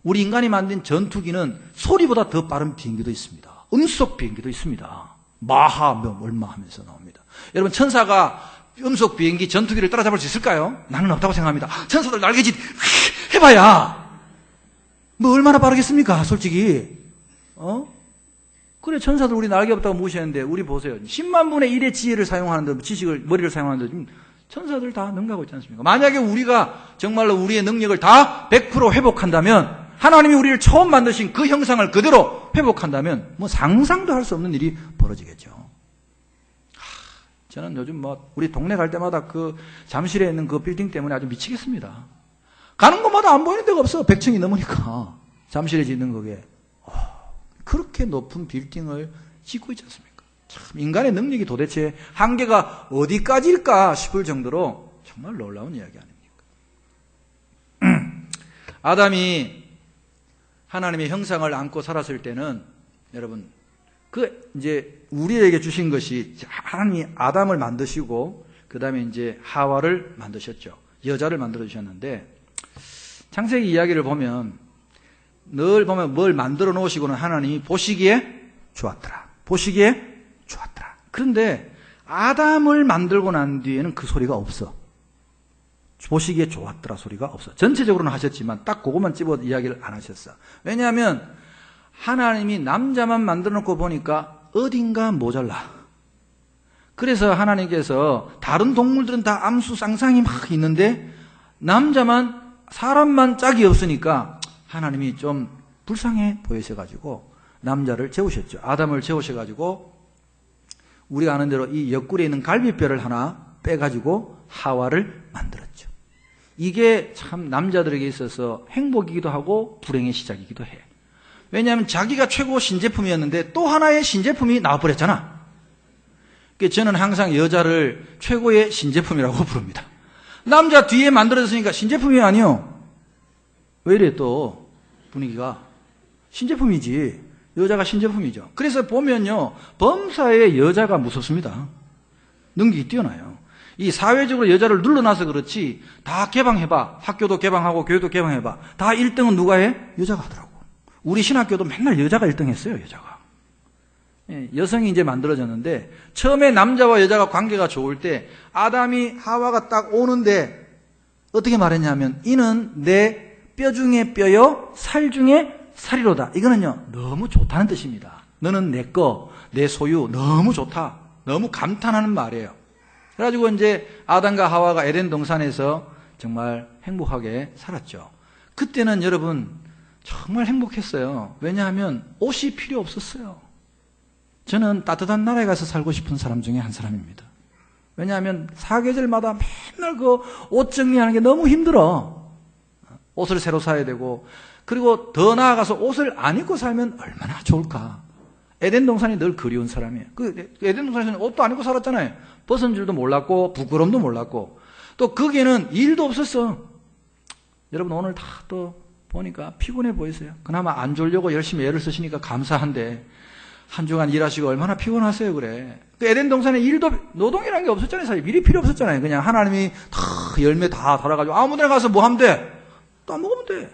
우리 인간이 만든 전투기는 소리보다 더 빠른 비행기도 있습니다. 음속 비행기도 있습니다. 마하 몇 얼마 하면서 나옵니다. 여러분 천사가 음속 비행기 전투기를 따라잡을 수 있을까요? 나는 없다고 생각합니다. 천사들 날개짓 해봐야 뭐 얼마나 빠르겠습니까? 솔직히 그래 천사들 우리 날개 없다고 무시했는데 우리 보세요. 10만 분의 1의 지혜를 사용하는데 지식을 머리를 사용하는데 천사들 다 능가하고 있지 않습니까? 만약에 우리가 정말로 우리의 능력을 다 100% 회복한다면 하나님이 우리를 처음 만드신 그 형상을 그대로 회복한다면 뭐 상상도 할 수 없는 일이 벌어지겠죠. 저는 요즘 뭐 우리 동네 갈 때마다 그 잠실에 있는 그 빌딩 때문에 아주 미치겠습니다. 가는 곳마다 안 보이는 데가 없어. 100층이 넘으니까 잠실에 짓는 거게 그렇게 높은 빌딩을 짓고 있지 않습니까? 참 인간의 능력이 도대체 한계가 어디까지일까 싶을 정도로 정말 놀라운 이야기 아닙니까? 아담이 하나님의 형상을 안고 살았을 때는 여러분 그 이제 우리에게 주신 것이 하나님이 아담을 만드시고 그 다음에 이제 하와를 만드셨죠. 여자를 만들어 주셨는데 창세기 이야기를 보면 늘 보면 뭘 만들어 놓으시고는 하나님이 보시기에 좋았더라. 보시기에 좋았더라. 그런데 아담을 만들고 난 뒤에는 그 소리가 없어. 보시기에 좋았더라 소리가 없어. 전체적으로는 하셨지만 딱 그것만 집어 이야기를 안 하셨어. 왜냐하면 하나님이 남자만 만들어 놓고 보니까 어딘가 모자라. 그래서 하나님께서 다른 동물들은 다 암수 쌍쌍이 막 있는데 남자만 사람만 짝이 없으니까 하나님이 좀 불쌍해 보이셔가지고 남자를 재우셨죠. 아담을 재우셔가지고 우리가 아는 대로 이 옆구리에 있는 갈비뼈를 하나 빼가지고 하와를 만들었죠. 이게 참 남자들에게 있어서 행복이기도 하고 불행의 시작이기도 해. 왜냐하면 자기가 최고 신제품이었는데 또 하나의 신제품이 나와버렸잖아. 그러니까 저는 항상 여자를 최고의 신제품이라고 부릅니다. 남자 뒤에 만들어졌으니까 신제품이 아니요. 왜 이래 또 분위기가. 신제품이지. 여자가 신제품이죠. 그래서 보면요. 범사에 여자가 무섭습니다. 능력이 뛰어나요. 이 사회적으로 여자를 눌러놔서 그렇지 다 개방해봐. 학교도 개방하고 교회도 개방해봐. 다 1등은 누가 해? 여자가 하더라고. 우리 신학교도 맨날 여자가 1등 했어요. 여자가. 여성이 이제 만들어졌는데 처음에 남자와 여자가 관계가 좋을 때 아담이 하와가 딱 오는데 어떻게 말했냐면 이는 내 뼈 중에 뼈요 살 중에 살이로다. 이거는요 너무 좋다는 뜻입니다. 너는 내 거, 내 소유 너무 좋다. 너무 감탄하는 말이에요. 그래가지고 이제 아담과 하와가 에덴 동산에서 정말 행복하게 살았죠. 그때는 여러분 정말 행복했어요. 왜냐하면 옷이 필요 없었어요. 저는 따뜻한 나라에 가서 살고 싶은 사람 중에 한 사람입니다. 왜냐하면 사계절마다 맨날 그 옷 정리하는 게 너무 힘들어. 옷을 새로 사야 되고 그리고 더 나아가서 옷을 안 입고 살면 얼마나 좋을까. 에덴 동산이 늘 그리운 사람이에요. 그 에덴 동산에서는 옷도 안 입고 살았잖아요. 벗은 줄도 몰랐고 부끄러움도 몰랐고 또 거기에는 일도 없었어. 여러분 오늘 다 또 보니까 피곤해 보이세요. 그나마 안 졸려고 열심히 애를 쓰시니까 감사한데 한 주간 일하시고 얼마나 피곤하세요. 그래. 그 에덴 동산에 일도 노동이라는 게 없었잖아요. 사실 일이 필요 없었잖아요. 그냥 하나님이 다 열매 다 달아가지고 아무 데나 가서 뭐 하면 돼? 또 안 먹으면 돼.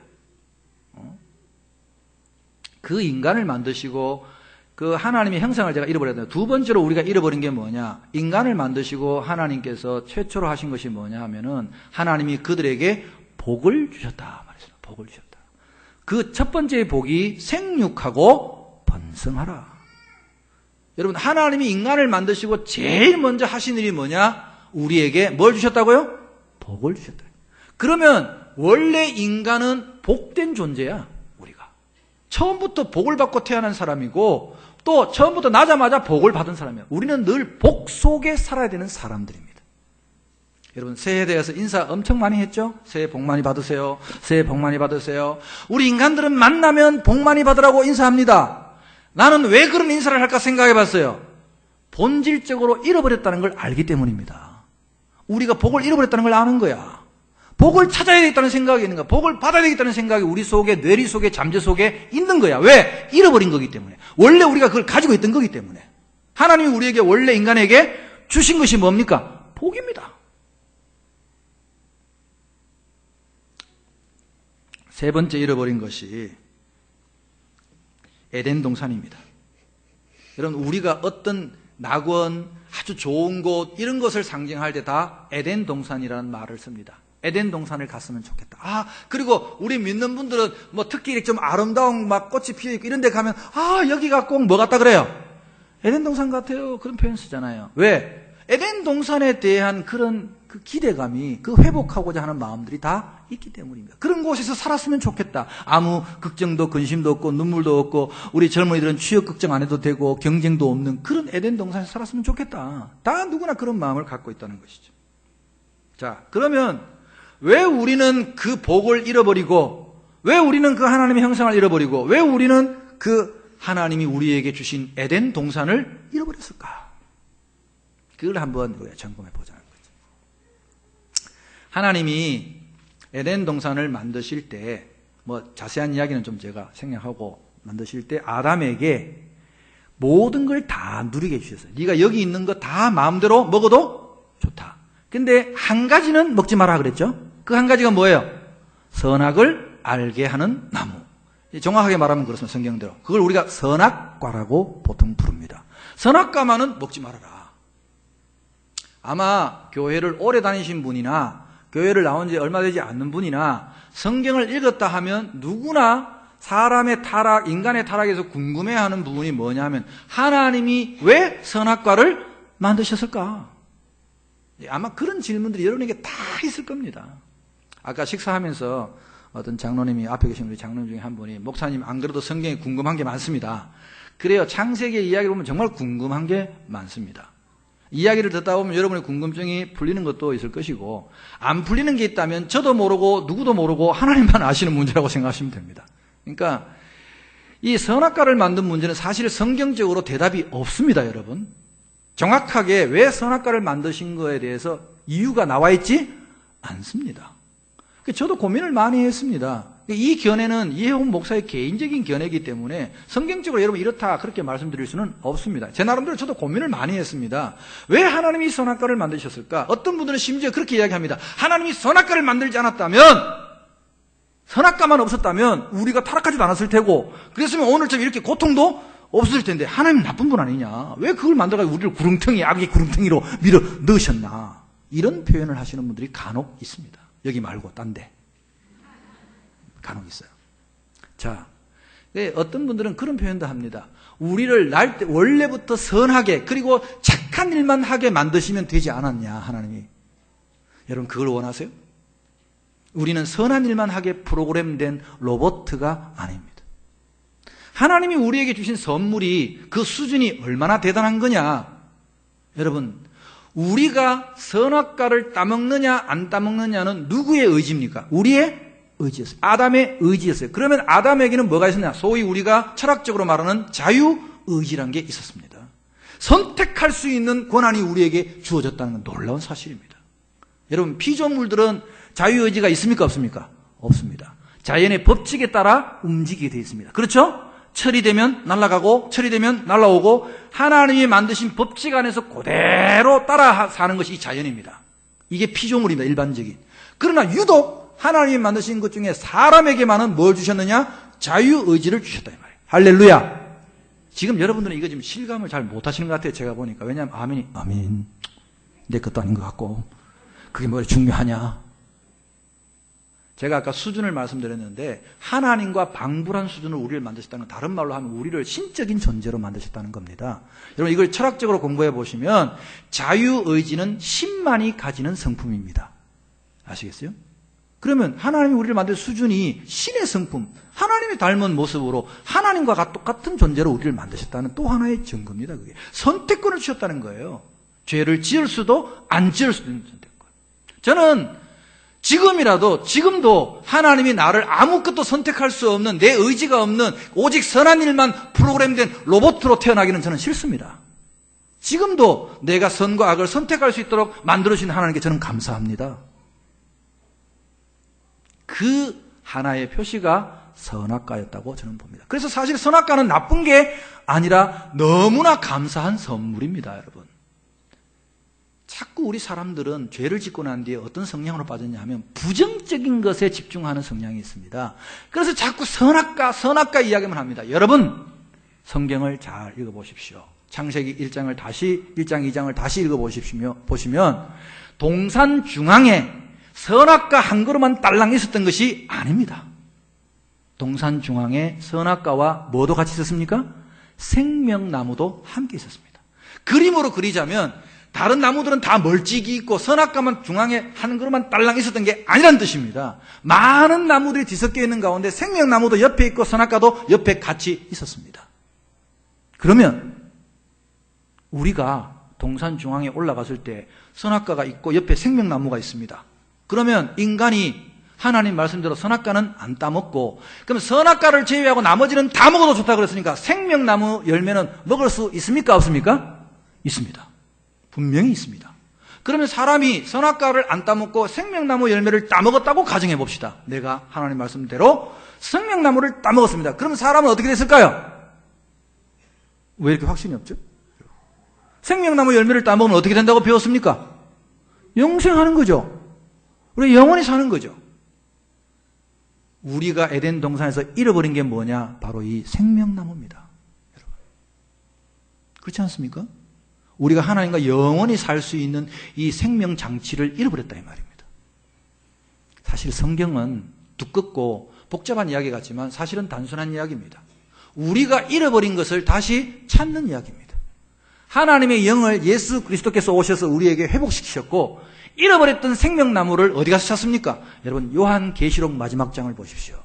그 인간을 만드시고 그 하나님의 형상을 제가 잃어버렸는데 두 번째로 우리가 잃어버린 게 뭐냐? 인간을 만드시고 하나님께서 최초로 하신 것이 뭐냐 하면은 하나님이 그들에게 복을 주셨다 말했어요. 복을 주셨다. 그 첫 번째의 복이 생육하고 번성하라. 여러분 하나님이 인간을 만드시고 제일 먼저 하신 일이 뭐냐? 우리에게 뭘 주셨다고요? 복을 주셨다. 그러면 원래 인간은 복된 존재야. 우리가 처음부터 복을 받고 태어난 사람이고 또 처음부터 나자마자 복을 받은 사람이야. 우리는 늘 복 속에 살아야 되는 사람들입니다. 여러분 새해에 대해서 인사 엄청 많이 했죠? 새해 복 많이 받으세요. 새해 복 많이 받으세요. 우리 인간들은 만나면 복 많이 받으라고 인사합니다. 나는 왜 그런 인사를 할까 생각해 봤어요. 본질적으로 잃어버렸다는 걸 알기 때문입니다. 우리가 복을 잃어버렸다는 걸 아는 거야. 복을 찾아야 되겠다는 생각이 있는 거야. 복을 받아야 되겠다는 생각이 우리 속에, 뇌리 속에, 잠재 속에 있는 거야. 왜? 잃어버린 거기 때문에. 원래 우리가 그걸 가지고 있던 거기 때문에. 하나님이 우리에게 원래 인간에게 주신 것이 뭡니까? 복입니다. 세 번째 잃어버린 것이 에덴 동산입니다. 여러분 우리가 어떤 낙원, 아주 좋은 곳 이런 것을 상징할 때 다 에덴 동산이라는 말을 씁니다. 에덴 동산을 갔으면 좋겠다. 아, 그리고 우리 믿는 분들은 뭐 특히 좀 아름다운 막 꽃이 피어있고 이런 데 가면 아, 여기가 꼭 뭐 같다 그래요? 에덴 동산 같아요. 그런 표현 쓰잖아요. 왜? 에덴 동산에 대한 그런 그 기대감이 그 회복하고자 하는 마음들이 다 있기 때문입니다. 그런 곳에서 살았으면 좋겠다. 아무 걱정도 근심도 없고 눈물도 없고 우리 젊은이들은 취업 걱정 안 해도 되고 경쟁도 없는 그런 에덴 동산에서 살았으면 좋겠다. 다 누구나 그런 마음을 갖고 있다는 것이죠. 자, 그러면 왜 우리는 그 복을 잃어버리고 왜 우리는 그 하나님의 형상을 잃어버리고 왜 우리는 그 하나님이 우리에게 주신 에덴 동산을 잃어버렸을까? 그걸 한번 우리가 점검해 보자는 거죠. 하나님이 에덴 동산을 만드실 때 뭐 자세한 이야기는 좀 제가 생략하고 만드실 때 아담에게 모든 걸 다 누리게 해주셨어요. 네가 여기 있는 거 다 마음대로 먹어도 좋다. 근데 한 가지는 먹지 마라 그랬죠? 그 한 가지가 뭐예요? 선악을 알게 하는 나무. 정확하게 말하면 그렇습니다. 성경대로. 그걸 우리가 선악과라고 보통 부릅니다. 선악과만은 먹지 말아라. 아마 교회를 오래 다니신 분이나 교회를 나온 지 얼마 되지 않는 분이나 성경을 읽었다 하면 누구나 사람의 타락, 인간의 타락에서 궁금해하는 부분이 뭐냐 하면 하나님이 왜 선악과를 만드셨을까? 아마 그런 질문들이 여러분에게 다 있을 겁니다. 아까 식사하면서 어떤 장로님이 앞에 계신 우리 장로님 중에 한 분이 목사님 안 그래도 성경에 궁금한 게 많습니다. 그래요. 창세기의 이야기를 보면 정말 궁금한 게 많습니다. 이야기를 듣다 보면 여러분의 궁금증이 풀리는 것도 있을 것이고 안 풀리는 게 있다면 저도 모르고 누구도 모르고 하나님만 아시는 문제라고 생각하시면 됩니다. 그러니까 이 선악과를 만든 문제는 사실 성경적으로 대답이 없습니다, 여러분. 정확하게 왜 선악과를 만드신 거에 대해서 이유가 나와 있지 않습니다. 저도 고민을 많이 했습니다. 이 견해는 이혜훈 목사의 개인적인 견해이기 때문에 성경적으로 여러분 이렇다 그렇게 말씀드릴 수는 없습니다. 제 나름대로 저도 고민을 많이 했습니다. 왜 하나님이 선악과를 만드셨을까? 어떤 분들은 심지어 그렇게 이야기합니다. 하나님이 선악과를 만들지 않았다면, 선악과만 없었다면 우리가 타락하지도 않았을 테고 그랬으면 오늘처럼 이렇게 고통도 없었을 텐데 하나님은 나쁜 분 아니냐? 왜 그걸 만들어가지고 우리를 구렁텅이, 악의 구렁텅이로 밀어 넣으셨나? 이런 표현을 하시는 분들이 간혹 있습니다. 여기 말고 딴 데 간혹 있어요. 자, 어떤 분들은 그런 표현도 합니다. 우리를 날 때 원래부터 선하게 그리고 착한 일만 하게 만드시면 되지 않았냐, 하나님이. 여러분 그걸 원하세요? 우리는 선한 일만 하게 프로그램된 로봇가 아닙니다. 하나님이 우리에게 주신 선물이 그 수준이 얼마나 대단한 거냐. 여러분, 우리가 선악과를 따먹느냐 안 따먹느냐는 누구의 의지입니까? 우리의 의지였어요. 아담의 의지였어요. 그러면 아담에게는 뭐가 있었냐? 소위 우리가 철학적으로 말하는 자유의지라는 게 있었습니다. 선택할 수 있는 권한이 우리에게 주어졌다는 건 놀라운 사실입니다. 여러분, 피조물들은 자유의지가 있습니까? 없습니까? 없습니다. 자연의 법칙에 따라 움직이게 되어 있습니다. 그렇죠? 철이 되면 날아가고 철이 되면 날아오고 하나님이 만드신 법칙 안에서 그대로 따라 사는 것이 이 자연입니다. 이게 피조물입니다. 일반적인. 그러나 유독 하나님이 만드신 것 중에 사람에게만은 뭘 주셨느냐? 자유의지를 주셨다 이 말이에요. 할렐루야. 지금 여러분들은 이거 지금 실감을 잘 못하시는 것 같아요. 제가 보니까. 왜냐하면 아멘. 내 것도 아닌 것 같고 그게 뭐 중요하냐. 제가 아까 수준을 말씀드렸는데 하나님과 방불한 수준으로 우리를 만드셨다는 건 다른 말로 하면 우리를 신적인 존재로 만드셨다는 겁니다. 여러분 이걸 철학적으로 공부해 보시면 자유의지는 신만이 가지는 성품입니다. 아시겠어요? 그러면 하나님이 우리를 만든 수준이 신의 성품, 하나님이 닮은 모습으로 하나님과 똑같은 존재로 우리를 만드셨다는 또 하나의 증거입니다. 그게 선택권을 주셨다는 거예요. 죄를 지을 수도 안 지을 수도 있는 선택권. 저는 지금도 하나님이 나를 아무것도 선택할 수 없는 내 의지가 없는 오직 선한 일만 프로그램된 로봇으로 태어나기는 저는 싫습니다. 지금도 내가 선과 악을 선택할 수 있도록 만들어주신 하나님께 저는 감사합니다. 그 하나의 표시가 선악과였다고 저는 봅니다. 그래서 사실 선악과는 나쁜 게 아니라 너무나 감사한 선물입니다, 여러분. 자꾸 우리 사람들은 죄를 짓고 난 뒤에 어떤 성향으로 빠졌냐 하면 부정적인 것에 집중하는 성향이 있습니다. 그래서 자꾸 선악과 이야기만 합니다. 여러분, 성경을 잘 읽어보십시오. 창세기 1장 2장을 다시 읽어보시면 동산 중앙에 선악과 한 그루만 딸랑 있었던 것이 아닙니다. 동산 중앙에 선악과와 뭐도 같이 있었습니까? 생명나무도 함께 있었습니다. 그림으로 그리자면 다른 나무들은 다 멀찍이 있고 선악과만 중앙에 한 그루만 딸랑 있었던 게 아니란 뜻입니다. 많은 나무들이 뒤섞여 있는 가운데 생명나무도 옆에 있고 선악과도 옆에 같이 있었습니다. 그러면 우리가 동산 중앙에 올라갔을 때 선악과가 있고 옆에 생명나무가 있습니다. 그러면 인간이 하나님 말씀대로 선악과는 안 따먹고 그럼 선악과를 제외하고 나머지는 다 먹어도 좋다 그랬으니까 생명나무 열매는 먹을 수 있습니까? 없습니까? 있습니다. 분명히 있습니다. 그러면 사람이 선악과를 안 따먹고 생명나무 열매를 따먹었다고 가정해 봅시다. 내가 하나님 말씀대로 생명나무를 따먹었습니다. 그러면 사람은 어떻게 됐을까요? 왜 이렇게 확신이 없죠? 생명나무 열매를 따먹으면 어떻게 된다고 배웠습니까? 영생하는 거죠. 우리 영원히 사는 거죠. 우리가 에덴 동산에서 잃어버린 게 뭐냐? 바로 이 생명나무입니다. 여러분. 그렇지 않습니까? 우리가 하나님과 영원히 살 수 있는 이 생명장치를 잃어버렸다 이 말입니다. 사실 성경은 두껍고 복잡한 이야기 같지만 사실은 단순한 이야기입니다. 우리가 잃어버린 것을 다시 찾는 이야기입니다. 하나님의 영을 예수 그리스도께서 오셔서 우리에게 회복시키셨고 잃어버렸던 생명나무를 어디 가서 찾습니까? 여러분 요한계시록 마지막 장을 보십시오.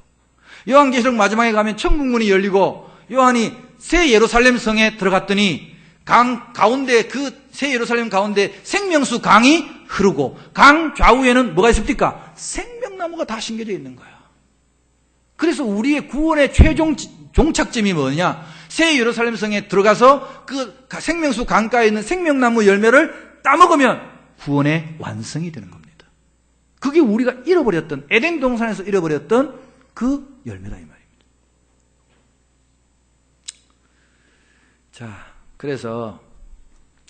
요한계시록 마지막에 가면 천국문이 열리고 요한이 새 예루살렘 성에 들어갔더니 강 가운데 그 새 예루살렘 가운데 생명수 강이 흐르고 강 좌우에는 뭐가 있습니까? 생명나무가 다 심겨져 있는 거야. 그래서 우리의 구원의 최종 종착점이 뭐냐? 새 예루살렘 성에 들어가서 그 생명수 강가에 있는 생명나무 열매를 따먹으면 구원의 완성이 되는 겁니다. 그게 우리가 잃어버렸던 에덴 동산에서 잃어버렸던 그 열매다 이 말입니다. 자, 그래서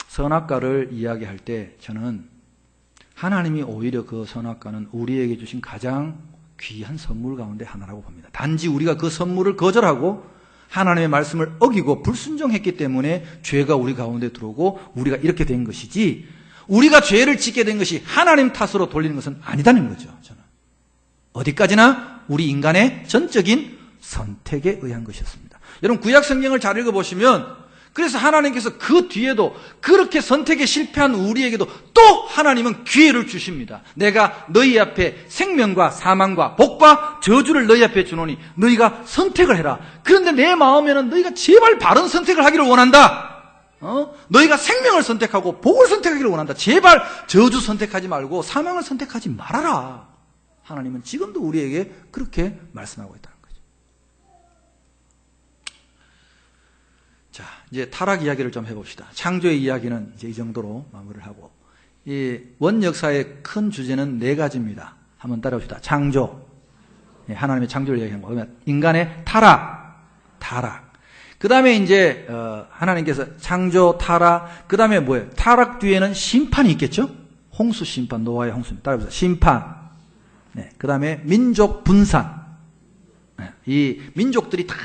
선악과를 이야기할 때 저는 하나님이 오히려 그 선악과는 우리에게 주신 가장 귀한 선물 가운데 하나라고 봅니다. 단지 우리가 그 선물을 거절하고 하나님의 말씀을 어기고 불순종했기 때문에 죄가 우리 가운데 들어오고 우리가 이렇게 된 것이지 우리가 죄를 짓게 된 것이 하나님 탓으로 돌리는 것은 아니다는 거죠. 저는 어디까지나 우리 인간의 전적인 선택에 의한 것이었습니다. 여러분 구약 성경을 잘 읽어보시면 그래서 하나님께서 그 뒤에도 그렇게 선택에 실패한 우리에게도 또 하나님은 기회를 주십니다. 내가 너희 앞에 생명과 사망과 복과 저주를 너희 앞에 주노니 너희가 선택을 해라. 그런데 내 마음에는 너희가 제발 바른 선택을 하기를 원한다. 너희가 생명을 선택하고 복을 선택하기를 원한다. 제발 저주 선택하지 말고 사망을 선택하지 말아라. 하나님은 지금도 우리에게 그렇게 말씀하고 있다. 자, 이제 타락 이야기를 좀 해봅시다. 창조의 이야기는 이제 이 정도로 마무리를 하고, 이 원역사의 큰 주제는 네 가지입니다. 한번 따라봅시다. 창조. 하나님의 창조를 이야기하는 거. 그러면 인간의 타락. 그 다음에 이제, 하나님께서 창조, 타락. 그 다음에 뭐예요? 타락 뒤에는 심판이 있겠죠? 홍수 심판, 노아의 홍수. 따라봅시다. 심판. 네. 그 다음에 민족 분산. 이 민족들이 다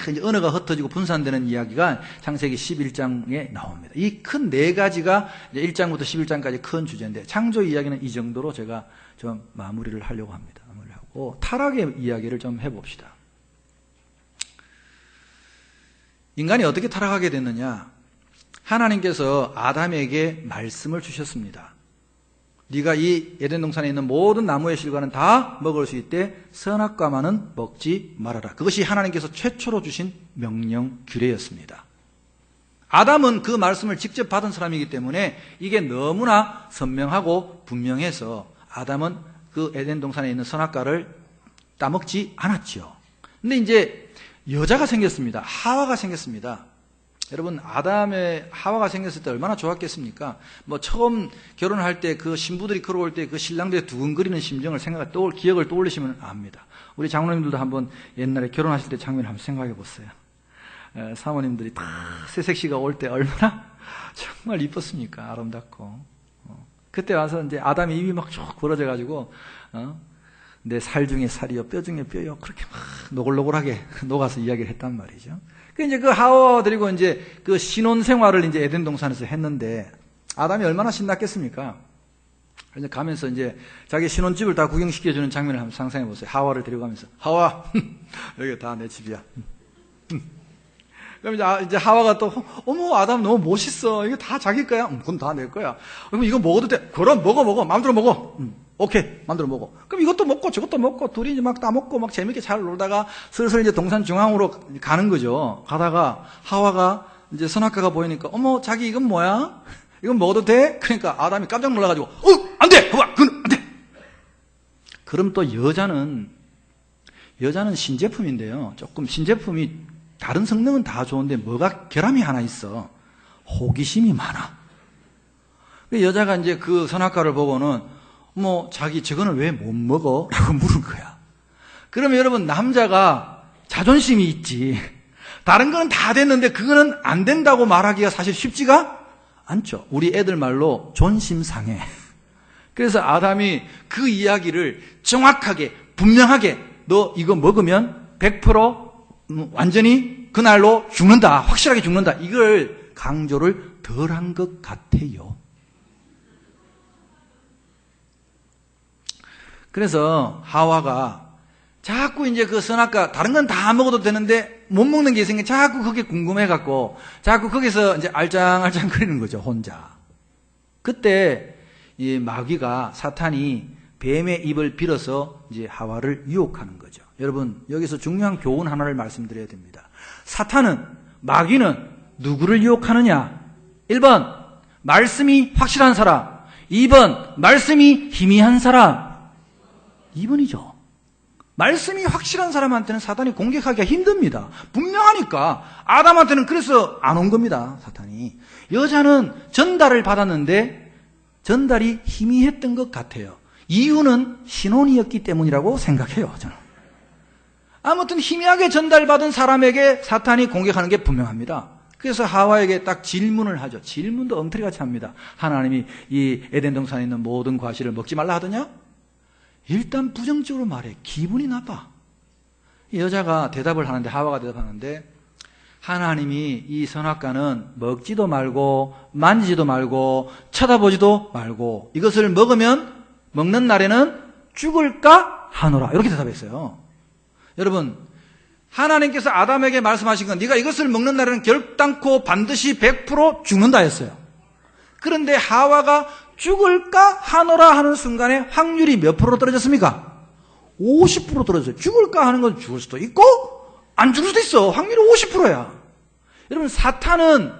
이제 언어가 흩어지고 분산되는 이야기가 창세기 11장에 나옵니다. 이 큰 네 가지가 이제 1장부터 11장까지 큰 주제인데 창조 이야기는 이 정도로 제가 좀 마무리를 하려고 합니다. 마무리를 하고 타락의 이야기를 좀 해봅시다. 인간이 어떻게 타락하게 됐느냐? 하나님께서 아담에게 말씀을 주셨습니다. 네가 이 에덴 동산에 있는 모든 나무의 실과는 다 먹을 수 있되 선악과만은 먹지 말아라. 그것이 하나님께서 최초로 주신 명령 규례였습니다. 아담은 그 말씀을 직접 받은 사람이기 때문에 이게 너무나 선명하고 분명해서 아담은 그 에덴 동산에 있는 선악과를 따먹지 않았죠. 근데 이제 여자가 생겼습니다. 하와가 생겼습니다. 여러분 아담의 하와가 생겼을 때 얼마나 좋았겠습니까? 뭐 처음 결혼할 때 그 신부들이 걸어올 때 그 신랑들의 두근거리는 심정을 기억을 떠올리시면 압니다. 우리 장로님들도 한번 옛날에 결혼하실 때 장면을 한번 생각해 보세요. 사모님들이 다 새색시가 올 때 얼마나 정말 이뻤습니까? 아름답고. 그때 와서 이제 아담이 입이 막 쭉 벌어져 가지고 내 살 중에 살이요 뼈 중에 뼈요 그렇게 막 노골노골하게 녹아서 이야기를 했단 말이죠. 이제 그 하와 드리고 이제 그 신혼 생활을 이제 에덴 동산에서 했는데 아담이 얼마나 신났겠습니까? 이제 가면서 이제 자기 신혼집을 다 구경시켜주는 장면을 한번 상상해 보세요. 하와를 데리고 가면서 하와 여기 다 내 집이야. 그럼 이제 하와가 또 어머 아담 너무 멋있어. 이거 다 자기 거야. 그건 다 내 거야. 그럼 이거 먹어도 돼. 그럼 먹어 마음대로 먹어. 오케이 마음대로 먹어. 그럼 이것도 먹고 저것도 먹고 둘이 이제 막 따먹고 막 재밌게 잘 놀다가 슬슬 이제 동산 중앙으로 가는 거죠. 가다가 하와가 이제 선악과가 보이니까 어머 자기 이건 뭐야? 이건 먹어도 돼? 그러니까 아담이 깜짝 놀라가지고 안 돼! 하와 그건 안 돼! 그럼 또 여자는 신제품인데요. 조금 신제품이 다른 성능은 다 좋은데 뭐가 결함이 하나 있어. 호기심이 많아. 여자가 이제 그 선악과를 보고는 자기 저거는 왜 못 먹어? 라고 물은 거야. 그러면 여러분 남자가 자존심이 있지. 다른 거는 다 됐는데 그거는 안 된다고 말하기가 사실 쉽지가 않죠. 우리 애들 말로 존심 상해. 그래서 아담이 그 이야기를 정확하게 분명하게 너 이거 먹으면 100% 완전히 그날로 죽는다. 확실하게 죽는다. 이걸 강조를 덜 한 것 같아요. 그래서 하와가 자꾸 이제 그 선악과 다른 건 다 먹어도 되는데 못 먹는 게 있으니까 자꾸 그게 궁금해갖고 자꾸 거기서 이제 알짱알짱 거리는 거죠, 혼자. 그때 이 마귀가, 사탄이 뱀의 입을 빌어서 이제 하와를 유혹하는 거죠. 여러분, 여기서 중요한 교훈 하나를 말씀드려야 됩니다. 사탄은, 마귀는 누구를 유혹하느냐? 1번, 말씀이 확실한 사람. 2번, 말씀이 희미한 사람. 2번이죠. 말씀이 확실한 사람한테는 사탄이 공격하기가 힘듭니다. 분명하니까. 아담한테는 그래서 안 온 겁니다, 사탄이. 여자는 전달을 받았는데 전달이 희미했던 것 같아요. 이유는 신혼이었기 때문이라고 생각해요, 저는. 아무튼 희미하게 전달받은 사람에게 사탄이 공격하는 게 분명합니다. 그래서 하와에게 딱 질문을 하죠. 질문도 엉터리같이 합니다. 하나님이 이 에덴 동산에 있는 모든 과실을 먹지 말라 하더냐? 일단 부정적으로 말해. 기분이 나빠. 여자가 대답을 하는데, 하와가 대답하는데, 하나님이 이 선악과는 먹지도 말고 만지지도 말고 쳐다보지도 말고 이것을 먹는 날에는 죽을까 하노라. 이렇게 대답했어요. 여러분, 하나님께서 아담에게 말씀하신 건 네가 이것을 먹는 날에는 결단코 반드시 100% 죽는다 했어요. 그런데 하와가 죽을까 하노라 하는 순간에 확률이 몇 프로 떨어졌습니까? 50% 떨어졌어요. 죽을까 하는 건 죽을 수도 있고 안 죽을 수도 있어. 확률이 50%야. 여러분, 사탄은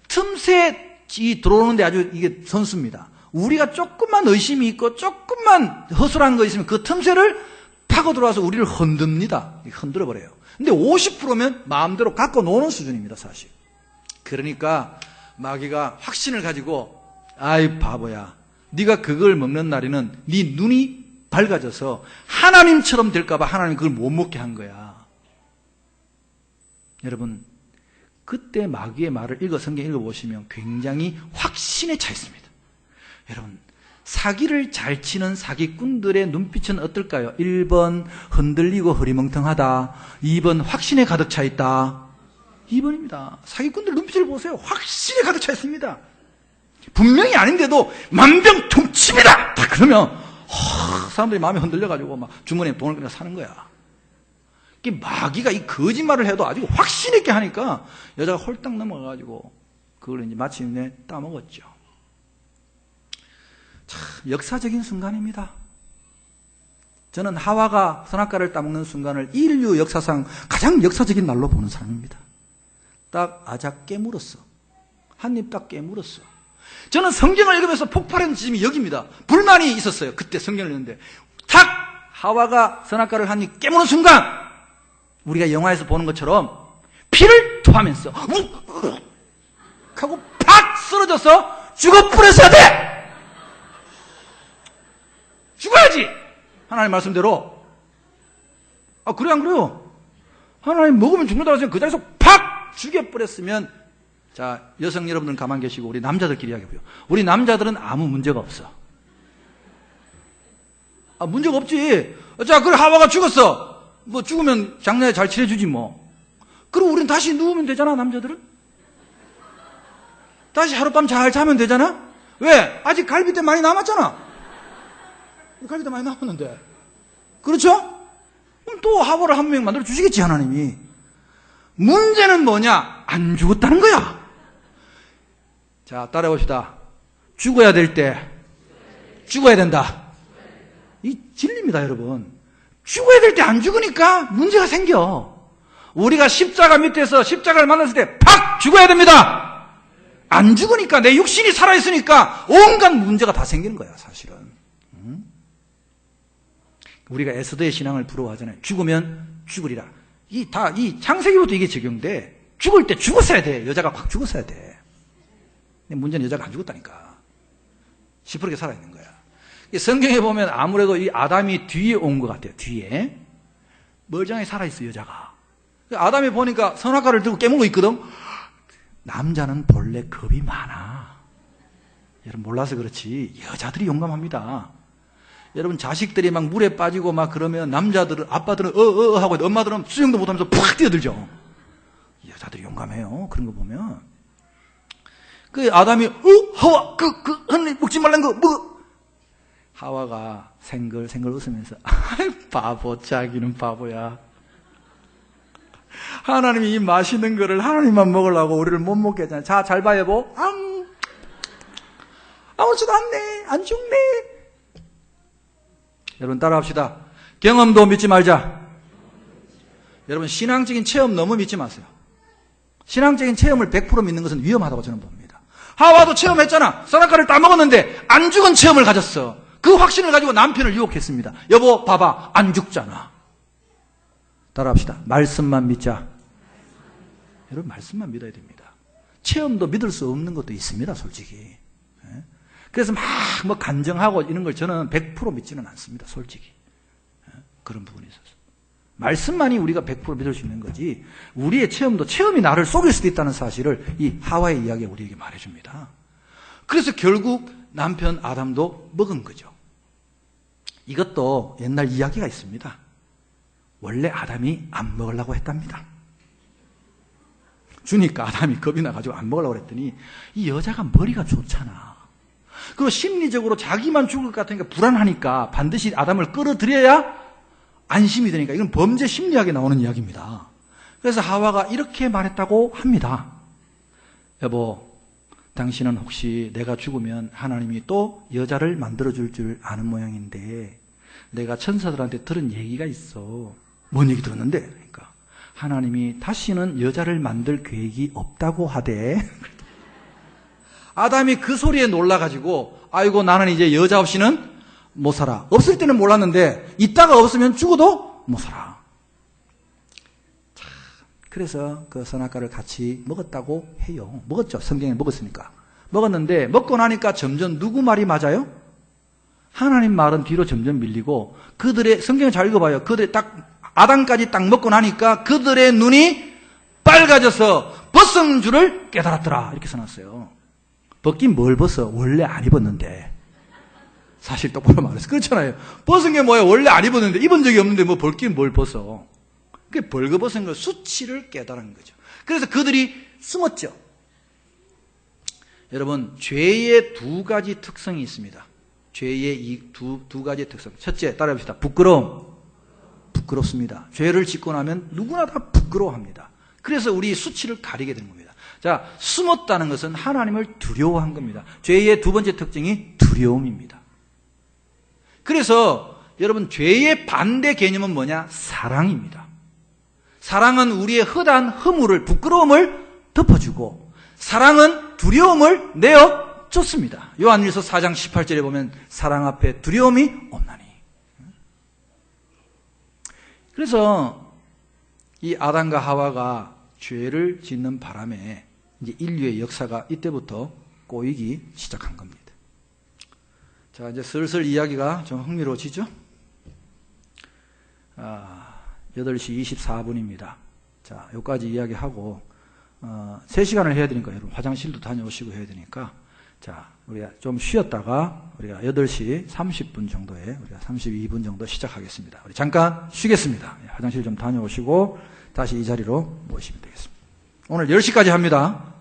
틈새 들어오는데 아주 이게 선수입니다. 우리가 조금만 의심이 있고 조금만 허술한 거 있으면 그 틈새를 파고 들어와서 우리를 흔듭니다. 흔들어 버려요. 근데 50%면 마음대로 갖고 노는 수준입니다, 사실. 그러니까 마귀가 확신을 가지고, 아이 바보야, 네가 그걸 먹는 날에는 네 눈이 밝아져서 하나님처럼 될까 봐 하나님이 그걸 못 먹게 한 거야. 여러분, 그때 마귀의 말을 성경 읽어보시면 굉장히 확신에 차 있습니다. 여러분, 사기를 잘 치는 사기꾼들의 눈빛은 어떨까요? 1번 흔들리고 흐리멍텅하다. 2번 확신에 가득 차 있다. 2번입니다. 사기꾼들 눈빛을 보세요. 확신에 가득 차 있습니다. 분명히 아닌데도 만병통치입니다. 딱 그러면 사람들이 마음이 흔들려가지고 막 주머니에 돈을 그냥 사는 거야. 마귀가 이 거짓말을 해도 아주 확신 있게 하니까 여자가 홀딱 넘어가가지고 그걸 이제 마침내 따먹었죠. 참 역사적인 순간입니다. 저는 하와가 선악과를 따먹는 순간을 인류 역사상 가장 역사적인 날로 보는 사람입니다. 딱 아작 깨물었어. 한 입 딱 깨물었어. 저는 성경을 읽으면서 폭발한 지점이 여기입니다. 불만이 있었어요. 그때 성경을 읽는데 탁 하와가 선악과를 한 입 깨무는 순간 우리가 영화에서 보는 것처럼 피를 토하면서 욱 하고 팍 쓰러져서 죽어 뿌렸어야 돼. 죽어야지. 하나님 말씀대로. 아, 그래 안 그래요? 하나님 먹으면 죽는다고 해서 그 자리에서 팍 죽여버렸으면, 자, 여성 여러분들은 가만 계시고 우리 남자들끼리 이야기해보요. 우리 남자들은 아무 문제가 없어. 아, 문제가 없지. 자, 그래 하와가 죽었어. 뭐 죽으면 장례 잘 치러주지 뭐. 그럼 우린 다시 누우면 되잖아, 남자들은. 다시 하룻밤 잘 자면 되잖아. 왜? 아직 갈비뼈 많이 남았잖아. 갈비뼈 많이 남았는데. 그렇죠? 그럼 또 하와를 한 명 만들어 주시겠지, 하나님이. 문제는 뭐냐? 안 죽었다는 거야. 자, 따라해봅시다. 죽어야 될 때 죽어야 된다. 이 진리입니다, 여러분. 죽어야 될 때 안 죽으니까 문제가 생겨. 우리가 십자가 밑에서 십자가를 만났을 때 팍 죽어야 됩니다. 안 죽으니까, 내 육신이 살아있으니까 온갖 문제가 다 생기는 거야, 사실은. 우리가 에스더의 신앙을 부러워하잖아요. 죽으면 죽으리라. 이 창세기부터 이게 적용돼. 죽을 때 죽었어야 돼. 여자가 확 죽었어야 돼. 근데 문제는 여자가 안 죽었다니까. 시퍼렇게 살아있는 거야. 성경에 보면 아무래도 이 아담이 뒤에 온 것 같아요. 뒤에. 멀쩡하게 살아있어, 여자가. 아담이 보니까 선악과를 들고 깨물고 있거든. 남자는 본래 겁이 많아. 여러분 몰라서 그렇지 여자들이 용감합니다. 여러분 자식들이 막 물에 빠지고 막 그러면 남자들은 아빠들은 하고 엄마들은 수영도 못하면서 팍 뛰어들죠. 여자들이 용감해요. 그런 거 보면 그 아담이 하와 하나님 먹지 말란 거 먹어. 하와가 생글생글 웃으면서 바보 자기는 바보야. 하나님이 이 맛있는 거를 하나님만 먹으려고 우리를 못 먹게 하잖아요. 자, 잘 봐 여보. 아무렇지도 않네. 안 죽네. 여러분 따라합시다. 경험도 믿지 말자. 여러분 신앙적인 체험 너무 믿지 마세요. 신앙적인 체험을 100% 믿는 것은 위험하다고 저는 봅니다. 하와도 체험했잖아. 선악과를 따먹었는데 안 죽은 체험을 가졌어. 그 확신을 가지고 남편을 유혹했습니다. 여보 봐봐 안 죽잖아. 따라합시다. 말씀만 믿자. 여러분 말씀만 믿어야 됩니다. 체험도 믿을 수 없는 것도 있습니다. 솔직히. 그래서 막 뭐 간증하고 이런 걸 저는 100% 믿지는 않습니다. 솔직히. 그런 부분이 있어서. 말씀만이 우리가 100% 믿을 수 있는 거지 우리의 체험도 체험이 나를 속일 수도 있다는 사실을 이 하와의 이야기가 우리에게 말해줍니다. 그래서 결국 남편 아담도 먹은 거죠. 이것도 옛날 이야기가 있습니다. 원래 아담이 안 먹으려고 했답니다. 주니까 아담이 겁이 나가지고 안 먹으려고 했더니 이 여자가 머리가 좋잖아. 그리고 심리적으로 자기만 죽을 것 같으니까 불안하니까 반드시 아담을 끌어들여야 안심이 되니까 이건 범죄 심리학에 나오는 이야기입니다. 그래서 하와가 이렇게 말했다고 합니다. 여보, 당신은 혹시 내가 죽으면 하나님이 또 여자를 만들어줄 줄 아는 모양인데 내가 천사들한테 들은 얘기가 있어. 뭔 얘기 들었는데? 그러니까 하나님이 다시는 여자를 만들 계획이 없다고 하대. 아담이 그 소리에 놀라가지고 아이고 나는 이제 여자 없이는 못 살아. 없을 때는 몰랐는데 있다가 없으면 죽어도 못 살아. 참, 그래서 그 선악과를 같이 먹었다고 해요. 먹었죠. 성경에 먹었으니까. 먹었는데 먹고 나니까 점점 누구 말이 맞아요? 하나님 말은 뒤로 점점 밀리고 그들의 성경을 잘 읽어봐요. 그들의 딱 아담까지 딱 먹고 나니까 그들의 눈이 빨가져서 벗은 줄을 깨달았더라. 이렇게 써놨어요. 벗긴 뭘 벗어? 원래 안 입었는데. 사실 똑바로 말해서 그렇잖아요. 벗은 게 뭐야? 원래 안 입었는데 입은 적이 없는데 뭐 벗긴 뭘 벗어? 그게 벌거벗은 거 수치를 깨달은 거죠. 그래서 그들이 숨었죠. 여러분 죄의 두 가지 특성이 있습니다. 죄의 이 두 가지 특성. 첫째 따라해봅시다. 부끄러움. 부끄럽습니다. 죄를 짓고 나면 누구나 다 부끄러워합니다. 그래서 우리 수치를 가리게 되는 겁니다. 자, 숨었다는 것은 하나님을 두려워한 겁니다. 죄의 두 번째 특징이 두려움입니다. 그래서 여러분 죄의 반대 개념은 뭐냐? 사랑입니다. 사랑은 우리의 허다한 허물을 부끄러움을 덮어주고 사랑은 두려움을 내어쫓습니다. 요한일서 4장 18절에 보면 사랑 앞에 두려움이 없나니. 그래서 이 아담과 하와가 죄를 짓는 바람에 이제 인류의 역사가 이때부터 꼬이기 시작한 겁니다. 자, 이제 슬슬 이야기가 좀 흥미로워지죠? 8시 24분입니다. 자, 여기까지 이야기하고, 3시간을 해야 되니까, 여러분, 화장실도 다녀오시고 해야 되니까, 자, 우리가 좀 쉬었다가, 우리가 8시 30분 정도에, 우리가 32분 정도 시작하겠습니다. 우리 잠깐 쉬겠습니다. 화장실 좀 다녀오시고, 다시 이 자리로 모시면 되겠습니다. 오늘 10시까지 합니다.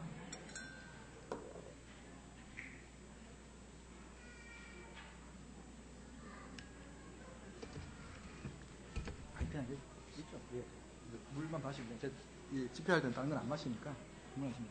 물만 마시면 집회할 때는 다른 건 안 마시니까 물만 마시면